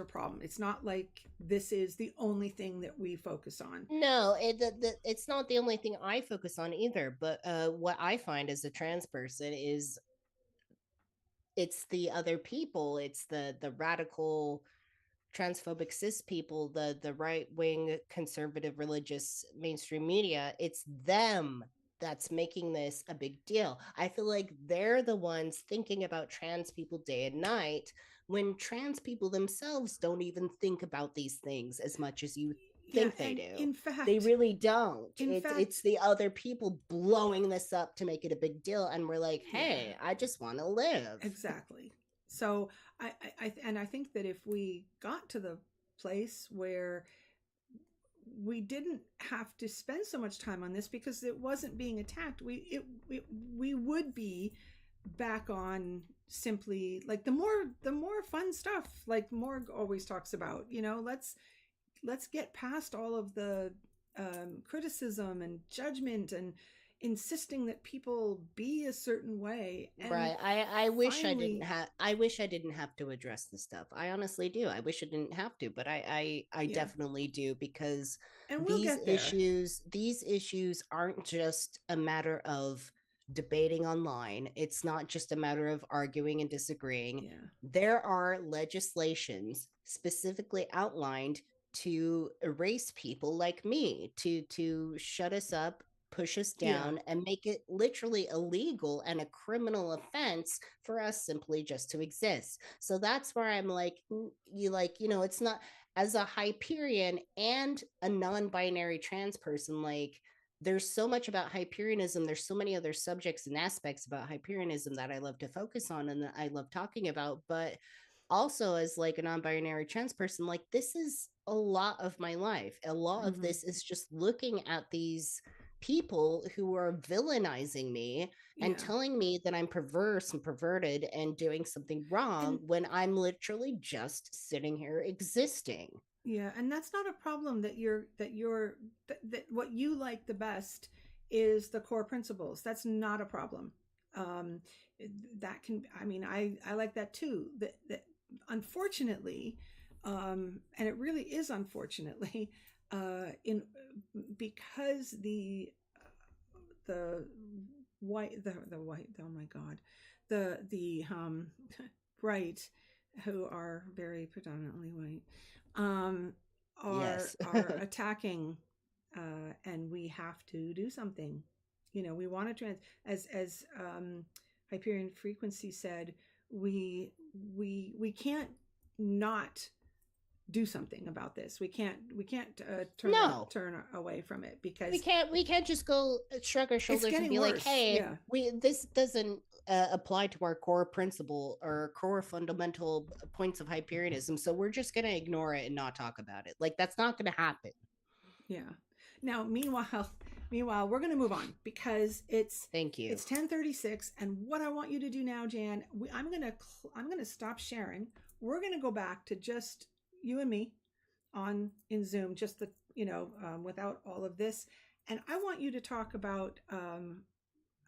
problem. It's not like this is the only thing that we focus on. No, it's not the only thing I focus on either. But what I find as a trans person is it's the other people. It's the radical transphobic cis people, the right-wing conservative religious mainstream media. It's them that's making this a big deal. I feel like they're the ones thinking about trans people day and night, when trans people themselves don't even think about these things as much as you think they do. In fact, they really don't. It's the other people blowing this up to make it a big deal, and we're like, hey, I just want to live. Exactly. So I think that if we got to the place where we didn't have to spend so much time on this because it wasn't being attacked, we would be back on simply like the more fun stuff, like Morg always talks about. Let's get past all of the criticism and judgment and insisting that people be a certain way. And right. I wish I didn't have to address this stuff. I honestly do. I wish I didn't have to, but I definitely do, because these issues aren't just a matter of debating online. It's not just a matter of arguing and disagreeing. Yeah. There are legislations specifically outlined to erase people like me, to shut us up, push us down, and make it literally illegal and a criminal offense for us simply just to exist. So that's where I'm like, it's not, as a Hyperion and a non-binary trans person, like, there's so much about Hyperionism. There's so many other subjects and aspects about Hyperionism that I love to focus on and that I love talking about. But also, as like a non-binary trans person, like, this is a lot of my life. A lot of this is just looking at these people who are villainizing me and telling me that I'm perverse and perverted and doing something wrong when I'm literally just sitting here existing. Yeah, and that's not a problem. That what you like the best is the core principles. That's not a problem. That can, I mean, I like that too. That unfortunately, and it really is unfortunately, because the white, oh my God, the right, who are very predominantly white, are attacking, and we have to do something. We want to as Hyperion Frequency said, we can't not do something about this. We can't turn away from it, because we can't just go shrug our shoulders and be worse. like, hey, yeah. this doesn't apply to our core principle or core fundamental points of Hyperionism, so we're just gonna ignore it and not talk about it. Like, that's not gonna happen. Yeah. Now, meanwhile, we're going to move on, because thank you. It's 10:36, and what I want you to do now, Jan, I'm going to stop sharing. We're going to go back to just you and me in Zoom, just the without all of this, and I want you to talk about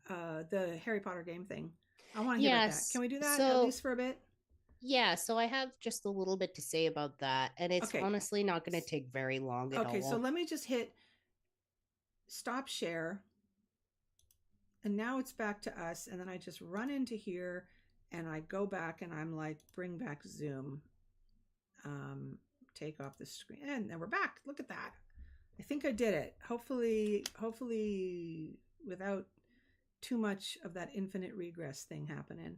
the Harry Potter game thing. I want to hear about that. Can we do that at least for a bit? Yeah, so I have just a little bit to say about that, and it's honestly not going to take very long at all. Okay, so let me just hit stop share, and now it's back to us, and then I just run into here, and I go back, and I'm like, bring back Zoom, take off the screen, and then we're back. Look at that. I think I did it. Hopefully without too much of that infinite regress thing happening.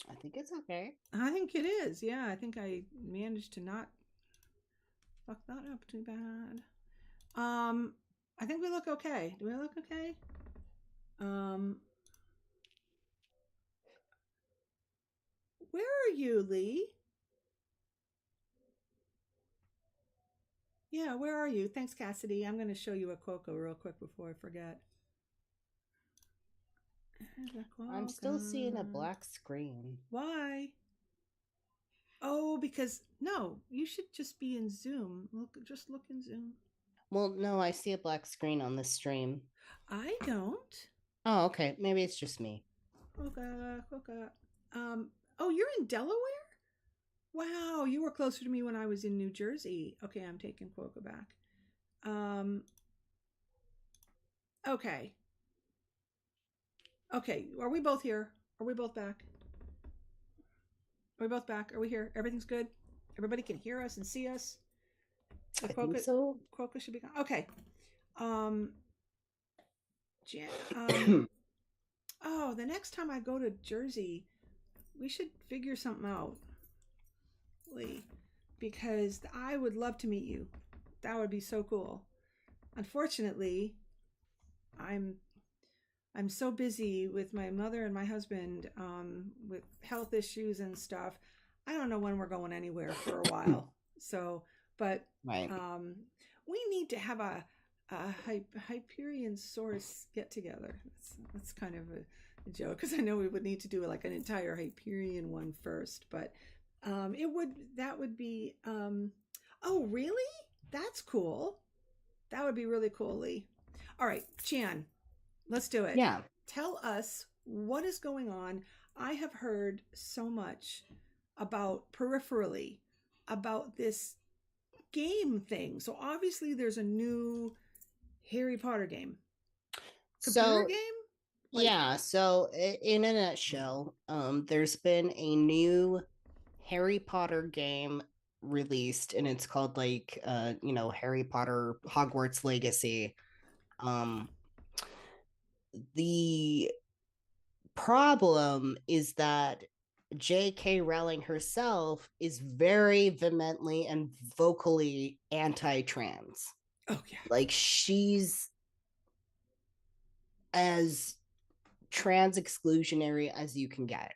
I think it's okay. I think it is. Yeah, I think I managed to not fuck that up too bad. I think we look okay. Do we look okay? Where are you, Lee? Yeah, where are you? Thanks, Cassidy. I'm going to show you a Quoco real quick before I forget. I'm still seeing a black screen. Why? Oh, because no, you should just be in Zoom. Just look in Zoom. Well, no, I see a black screen on this stream. I don't. Oh, okay. Maybe it's just me. Quokka. Oh, you're in Delaware? Wow, you were closer to me when I was in New Jersey. Okay, I'm taking Quokka back. Okay. Okay, are we both here? Are we both back? Are we both back? Are we here? Everything's good? Everybody can hear us and see us? I think so. Quokka should be gone. Okay. Oh, the next time I go to Jersey, we should figure something out, Lee, because I would love to meet you. That would be so cool. Unfortunately, I'm so busy with my mother and my husband with health issues and stuff. I don't know when we're going anywhere for a while. So, but right. We need to have a Hyperion source get together. That's kind of a joke, because I know we would need to do like an entire Hyperion one first. But that would be oh, really? That's cool. That would be really cool, Lee. All right, Jan. Let's do it. Yeah. Tell us what is going on. I have heard so much peripherally about this game thing. So obviously there's a new Harry Potter game. Computer game? Yeah, so in a nutshell, there's been a new Harry Potter game released, and it's called Harry Potter Hogwarts Legacy. The problem is that J.K. Rowling herself is very vehemently and vocally anti-trans. Oh, yeah. Like, she's as trans exclusionary as you can get.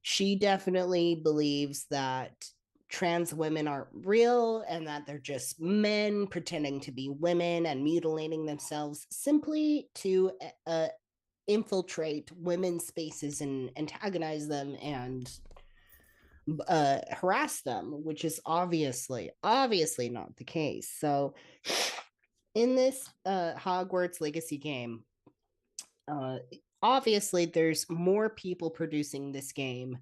She definitely believes that trans women aren't real and that they're just men pretending to be women and mutilating themselves simply to infiltrate women's spaces and antagonize them and harass them, which is obviously not the case. So in this Hogwarts Legacy game, obviously there's more people producing this game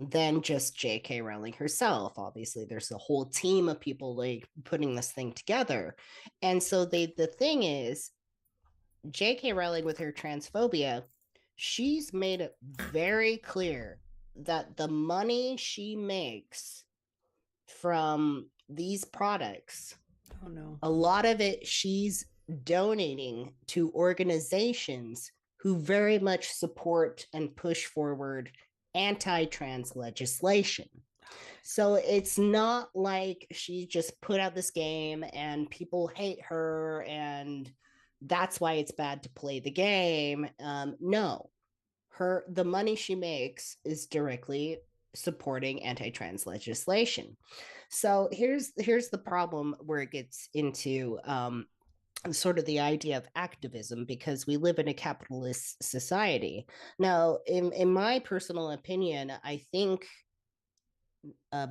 than just J.K. Rowling herself. Obviously, there's a whole team of people like putting this thing together. And so the thing is, J.K. Rowling, with her transphobia, she's made it very clear that the money she makes from these products, oh no, a lot of it she's donating to organizations who very much support and push forward anti-trans legislation. So it's not like she just put out this game and people hate her and that's why it's bad to play the game. No, the money she makes is directly supporting anti-trans legislation. So here's the problem where it gets into sort of the idea of activism, because we live in a capitalist society. Now, in my personal opinion, I think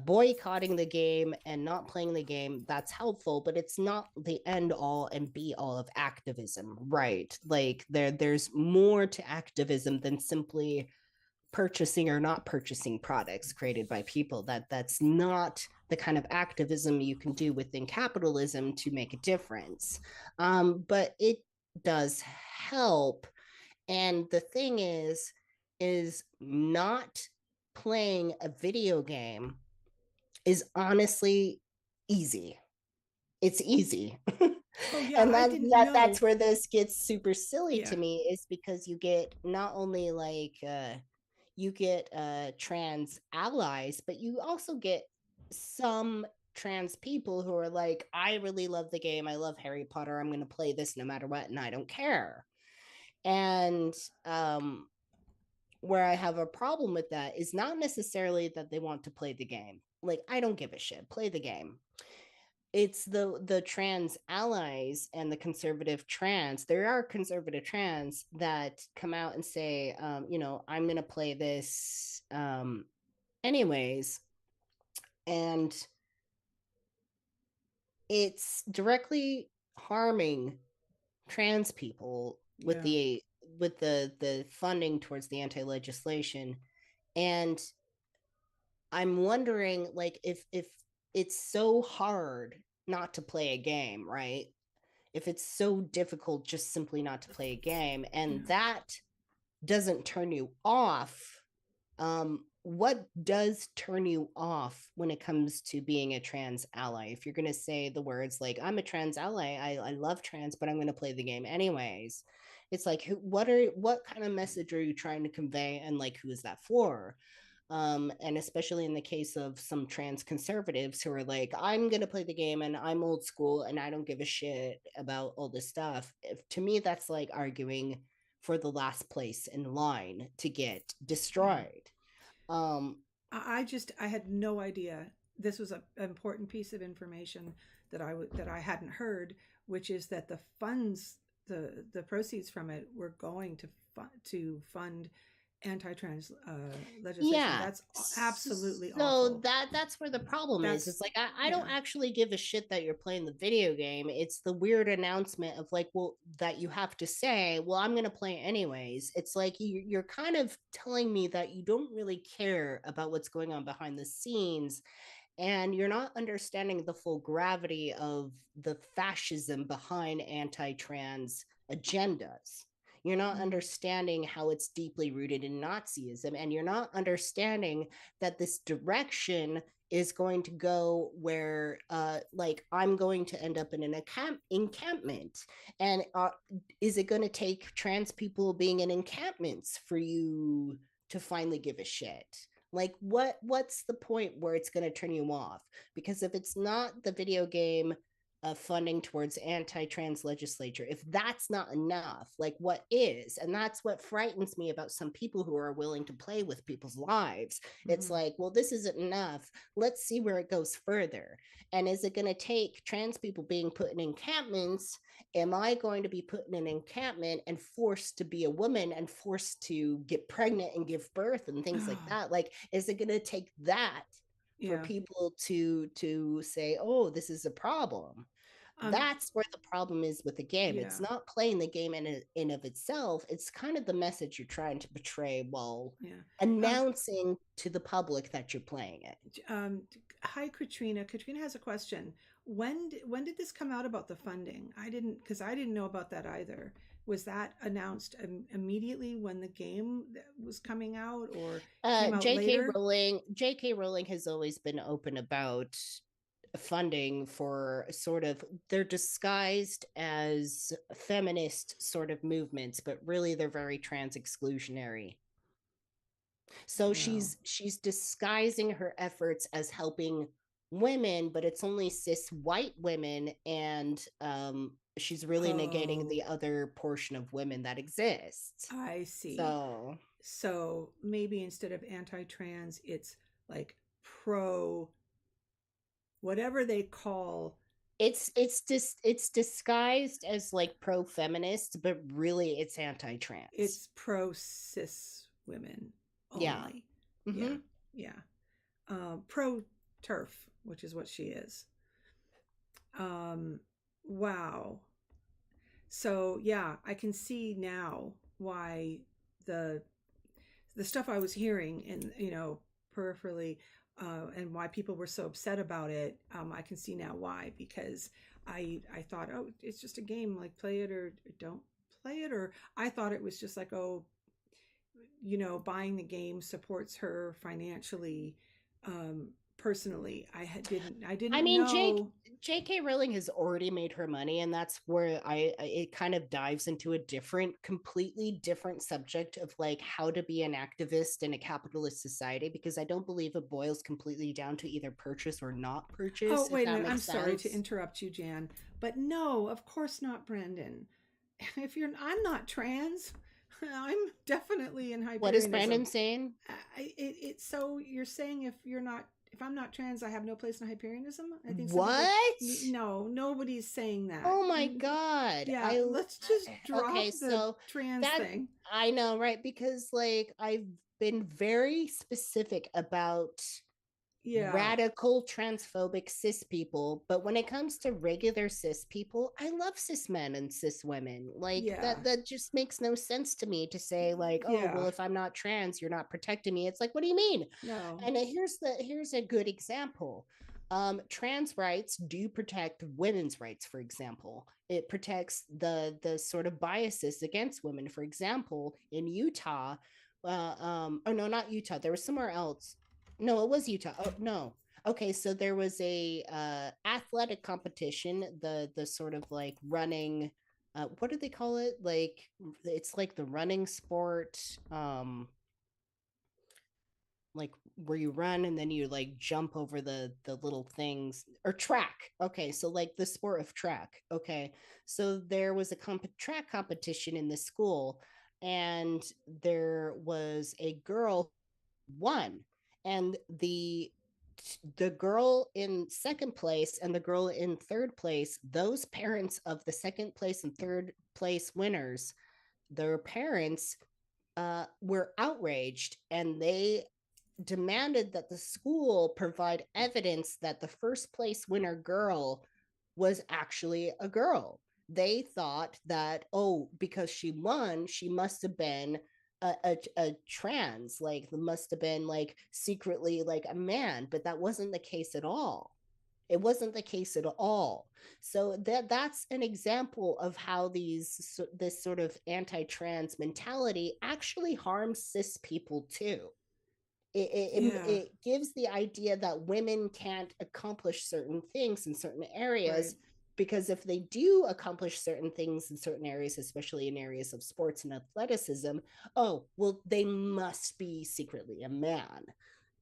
boycotting the game and not playing the game, that's helpful, but it's not the end all and be all of activism, right? Like there's more to activism than simply purchasing or not purchasing products created by people. That's not the kind of activism you can do within capitalism to make a difference. But it does help. And the thing is not playing a video game is honestly easy. It's easy. Oh yeah, And I didn't know. that's where this gets super silly Yeah. to me, is because you get not only like you get trans allies, but you also get some trans people who are like, I really love the game, I love Harry Potter, I'm going to play this no matter what, and I don't care. And where I have a problem with that is not necessarily that they want to play the game. Like, I don't give a shit, play the game. It's the trans allies and the conservative trans. There are conservative trans that come out and say, I'm going to play this anyways. And it's directly harming trans people with the funding towards the anti-legislation. And I'm wondering, like, if it's so hard not to play a game, right? If it's so difficult just simply not to play a game, and that doesn't turn you off, what does turn you off when it comes to being a trans ally? If you're going to say the words like, I'm a trans ally, I love trans, but I'm going to play the game anyways. It's like, what kind of message are you trying to convey, and like, who is that for? And especially in the case of some trans conservatives who are like, I'm going to play the game and I'm old school and I don't give a shit about all this stuff. To me, that's like arguing for the last place in line to get destroyed. I had no idea. This was an important piece of information that I hadn't heard, which is that the funds, the proceeds from it, were going to fund anti-trans legislation. Yeah, that's absolutely so awful. That's where the problem is. It's like, I don't actually give a shit that you're playing the video game. It's the weird announcement of like, well, that you have to say, well, I'm gonna play it anyways. It's like you're kind of telling me that you don't really care about what's going on behind the scenes, and you're not understanding the full gravity of the fascism behind anti-trans agendas. You're not understanding how it's deeply rooted in Nazism, and you're not understanding that this direction is going to go where, like, I'm going to end up in an encampment. And is it going to take trans people being in encampments for you to finally give a shit? Like, what's the point where it's going to turn you off? Because if it's not the video game funding towards anti-trans legislature, if that's not enough, like, what is? And that's what frightens me about some people who are willing to play with people's lives. It's like, well, this isn't enough, let's see where it goes further. And is it going to take trans people being put in encampments? Am I going to be put in an encampment and forced to be a woman and forced to get pregnant and give birth and things like that? Like, is it going to take that for people to say, oh, this is a problem? That's where the problem is with the game. It's not playing the game in of itself. It's kind of the message you're trying to portray while announcing to the public that you're playing it. Hi, Katrina. Katrina has a question. When did this come out about the funding? I didn't know about that either. Was that announced immediately when the game was coming out, or came out J.K. later? Rowling has always been open about funding for sort of, they're disguised as feminist sort of movements, but really they're very trans exclusionary. So Wow. she's disguising her efforts as helping women, but it's only cis white women, and she's really negating the other portion of women that exists. I see. So maybe instead of anti-trans, it's like pro whatever they call. It's disguised as like pro-feminist, but really it's anti-trans. It's pro-cis women only. Yeah. Mm-hmm. Yeah. Pro-turf, which is what she is. Wow. So yeah, I can see now why the stuff I was hearing and peripherally, and why people were so upset about it. I can see now why, because I thought, oh, it's just a game, like play it or don't play it, or I thought it was just like, oh, buying the game supports her financially. Personally, I didn't know. J.K. Rowling has already made her money, and that's where it kind of dives into a completely different subject of like how to be an activist in a capitalist society, because I don't believe it boils completely down to either purchase or not purchase. Oh, wait a minute. I'm sorry to interrupt you, Jan, but no, of course not, Brandon. I'm not trans. I'm definitely in Hyperianism. What is Brandon saying? So you're saying if I'm not trans, I have no place in Hyperianism? I think what? No, nobody's saying that. Oh my god! Yeah, let's just drop the trans thing. I know, right? Because like I've been very specific about radical transphobic cis people, but when it comes to regular cis people, I love cis men and cis women. Like that just makes no sense to me to say like, oh well, if I'm not trans, you're not protecting me. It's like, what do you mean? No. And here's a good example. Trans rights do protect women's rights. For example, it protects the sort of biases against women. For example, in Utah, oh no, not Utah, there was somewhere else. No, it was Utah. Oh no. Okay, so there was a athletic competition, the sort of like running, what do they call it? Like it's like the running sport, like where you run and then you like jump over the little things, or track. Okay, so like the sport of track. Okay, so there was a track competition in the school, and there was a girl who won. And the girl in second place and the girl in third place, those parents of the second place and third place winners, their parents were outraged, and they demanded that the school provide evidence that the first place winner girl was actually a girl. They thought that, oh, because she won, she must have been a trans, like must have been like secretly like a man, but that wasn't the case at all. It wasn't the case at all. So that's an example of how this sort of anti-trans mentality actually harms cis people too. It gives the idea that women can't accomplish certain things in certain areas, right? Because if they do accomplish certain things in certain areas, especially in areas of sports and athleticism, oh, well, they must be secretly a man.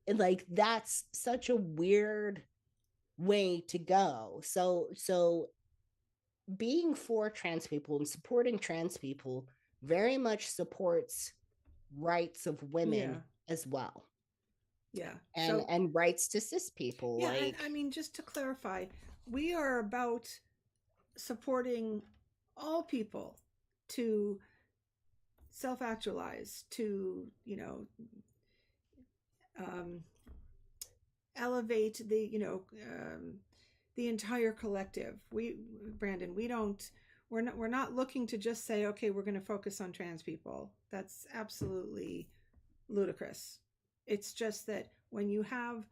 And like, that's such a weird way to go. So being for trans people and supporting trans people very much supports rights of women as well. Yeah. And rights to cis people. Yeah, like, I mean, just to clarify, we are about supporting all people to self-actualize, to, elevate the, the entire collective. Brandon, we're not looking to just say, okay, we're going to focus on trans people. That's absolutely ludicrous. It's just that when you have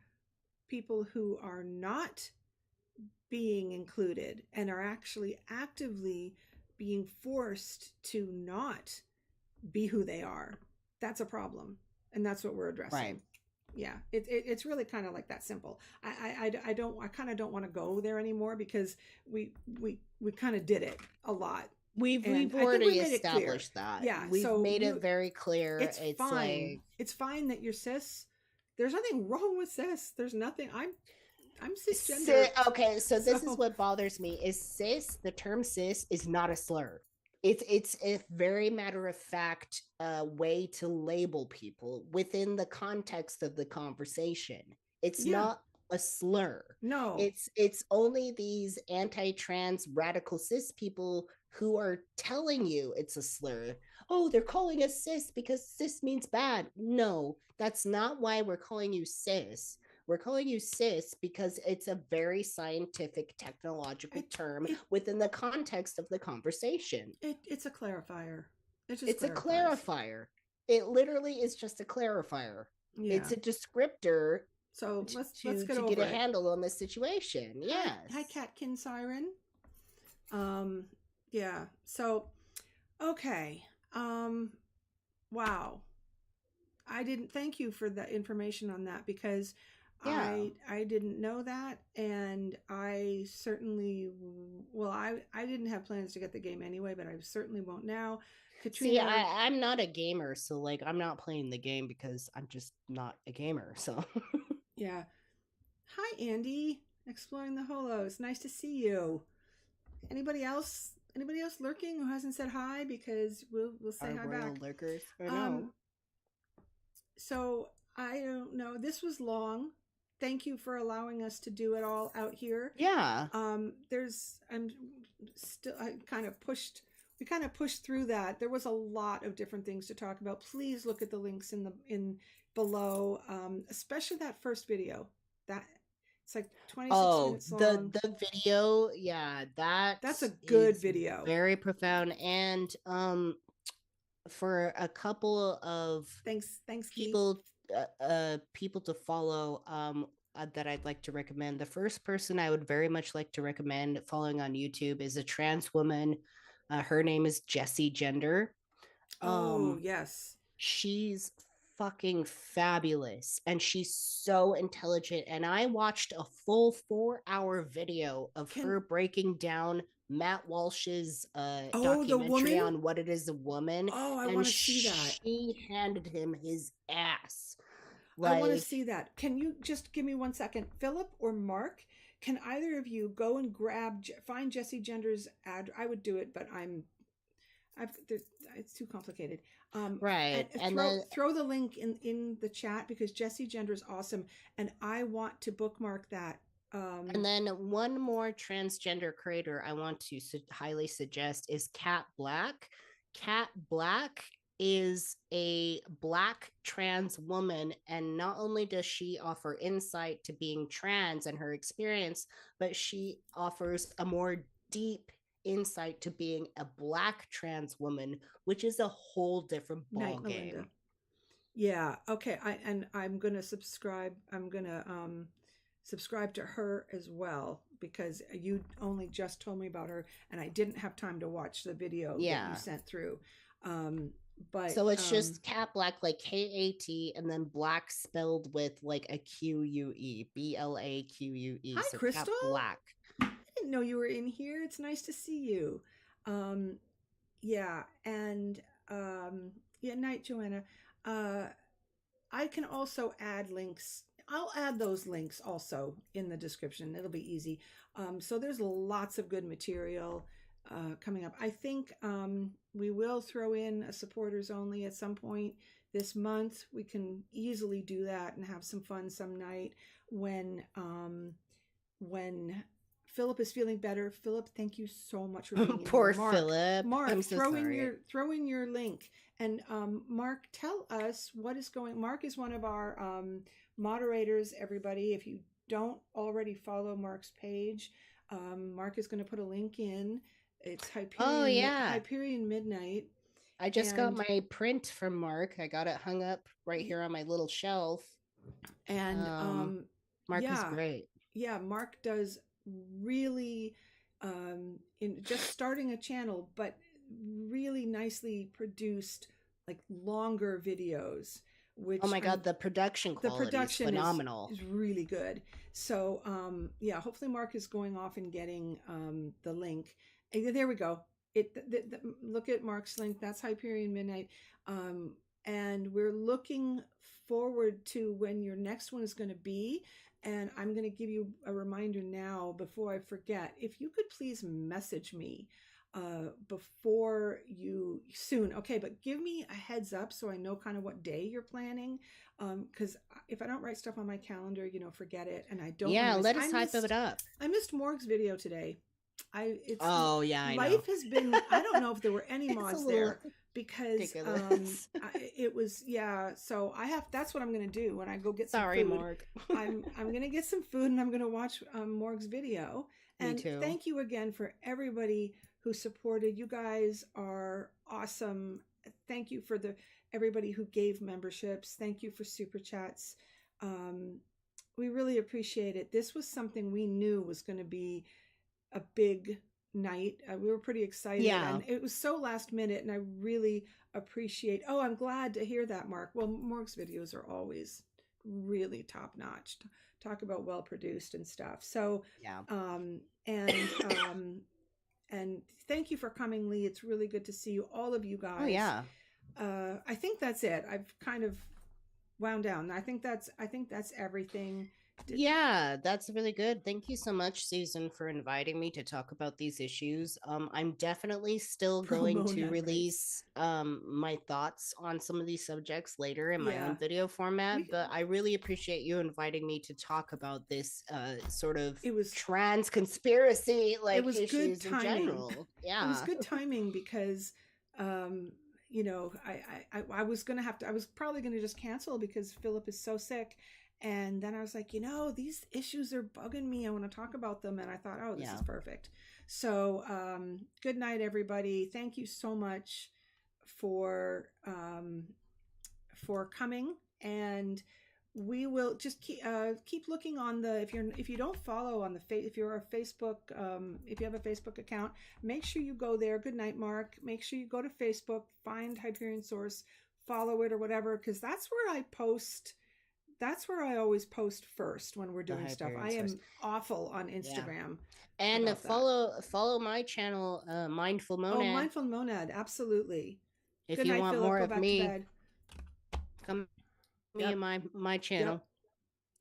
people who are not being included and are actually actively being forced to not be who they are, that's a problem. And that's what we're addressing. Right. It's really kind of like that simple. I kind of don't want to go there anymore because we kind of did it a lot. We've And I think already we made it clear. established that. Yeah, We've so made it very clear. It's fine. like It's fine that you're cis. There's nothing wrong with cis. There's nothing. I'm cisgender. Okay, so this is what bothers me is cis. The term cis is not a slur. It's a very matter of fact way to label people within the context of the conversation. It's not a slur. No. It's only these anti-trans radical cis people who are telling you it's a slur. Oh, they're calling us cis because cis means bad. No, that's not why we're calling you cis. We're calling you cis because it's a very scientific, technological term within the context of the conversation. It's a clarifier. It's a clarifier. It literally is just a clarifier. Yeah. It's a descriptor. So let's get over get a handle on this situation. Yes. Hi, Catkin Siren. Yeah. So, okay. Wow. I didn't thank you for the information on that because I didn't know that, and I certainly I didn't have plans to get the game anyway, but I certainly won't now. Katrina, see, I'm not a gamer, so like I'm not playing the game because I'm just not a gamer. So yeah. Hi, Andy. Exploring the Holos. Nice to see you. Anybody else lurking who hasn't said hi? Because we'll say hi back. Lurkers. Or no. So I don't know. This was long. Thank you for allowing us to do it all out here. Yeah. We kind of pushed through that. There was a lot of different things to talk about. Please look at the links in below, especially that first video. That it's like 26 minutes long. The video, yeah, that's a good video. Very profound. And for a couple of thanks people people to follow that I'd like to recommend. The first person I would very much like to recommend following on YouTube is a trans woman. Her name is Jessie Gender. Yes. She's fucking fabulous and she's so intelligent. And I watched a full 4-hour video of her breaking down Matt Walsh's documentary on What It Is a Woman. Oh, I want to see that. She handed him his ass. I want to see that. Can you just give me 1 second? Philip or Mark, can either of you go and find Jessie Gender's ad? I would do it, but it's too complicated. Right. And throw the link in the chat because Jessie Gender is awesome. And I want to bookmark that. And then one more transgender creator I want to highly suggest is Kat Black. Kat Black is a Black trans woman, and not only does she offer insight to being trans and her experience, but she offers a more deep insight to being a Black trans woman, which is a whole different ball game. Yeah. Okay. I'm gonna subscribe. I'm gonna subscribe to her as well because you only just told me about her and I didn't have time to watch the video that you sent through. But so it's just Kat Black, like K-A-T, and then Black spelled with like a Q-U-E, B-L-A-Q-U-E. Hi, so Crystal. Kat Black. I didn't know you were in here. It's nice to see you. Yeah, and night, Joanna. I can also add links. I'll add those links also in the description. It'll be easy. So there's lots of good material coming up. I think we will throw in a supporters only at some point this month. We can easily do that and have some fun some night when Philip is feeling better. Philip, thank you so much for being Poor here. Mark, Philip. Mark, I'm so sorry. throw in your link. And Mark, tell us what is going. Mark is one of our moderators, everybody. If you don't already follow Mark's page, Mark is going to put a link in. It's Hyperion Midnight. I just got my print from Mark. I got it hung up right here on my little shelf. And Mark is great. Yeah, Mark does really in just starting a channel, but really nicely produced, like longer videos which Oh my God, the production the quality production is phenomenal. is really good. So yeah, hopefully Mark is going off and getting the link. There we go. Look at Mark's link. That's Hyperion Midnight. And we're looking forward to when your next one is going to be. And I'm going to give you a reminder now before I forget. If you could please message me before you soon. Okay, but give me a heads up so I know kind of what day you're planning. Because if I don't write stuff on my calendar, forget it. And I don't. Yeah, let us hype it up. I missed Morg's video today. I life know. Has been. I don't know if there were any mods there because it was So that's what I'm gonna do when I go get some food. Sorry, Morg. I'm gonna get some food and I'm gonna watch Morg's video. And Me too. Thank you again for everybody who supported. You guys are awesome. Thank you for everybody who gave memberships. Thank you for super chats. We really appreciate it. This was something we knew was going to be a big night. We were pretty excited. Yeah. And it was so last minute, and I really appreciate. Oh, I'm glad to hear that, Mark. Well, Mark's videos are always really top notch. Talk about well produced and stuff. So yeah. And thank you for coming, Lee. It's really good to see you, all of you guys. Oh yeah. I think that's it. I've kind of wound down. I think that's everything. Yeah, that's really good. Thank you so much, Susan, for inviting me to talk about these issues. I'm definitely still going to release my thoughts on some of these subjects later in my own video format, but I really appreciate you inviting me to talk about this sort of trans conspiracy issues in general. Yeah. It was good timing because I was probably gonna just cancel because Philip is so sick. And then I was like, these issues are bugging me. I want to talk about them. And I thought, oh, this is perfect. So good night, everybody. Thank you so much for coming. And we will just keep looking on if you don't follow on if you're a Facebook, if you have a Facebook account, make sure you go there. Good night, Mark. Make sure you go to Facebook, find Hyperion Source, follow it or whatever, because that's where I post. That's where I always post first when we're doing stuff. I am awful on Instagram. Yeah. And follow my channel, Mindful Monad. Oh, Mindful Monad, absolutely. If you want more of me, come me and my channel.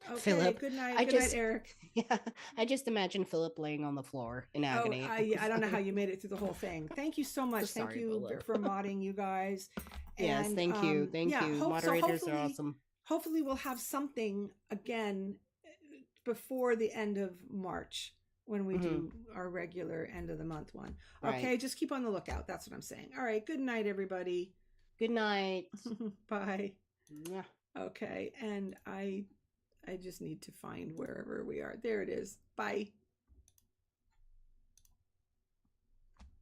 Yep. Okay, Philip. Good night. Good night, Eric. Yeah, I just imagine Philip laying on the floor in agony. I don't know how you made it through the whole thing. Thank you so much. Thank you for modding, you guys. Yes, thank you. Thank you. Moderators are awesome. Hopefully we'll have something again before the end of March when we do our regular end of the month one. Okay, right. Just keep on the lookout. That's what I'm saying. All right, good night, everybody. Good night. Bye. Yeah. Okay, and I just need to find wherever we are. There it is. Bye.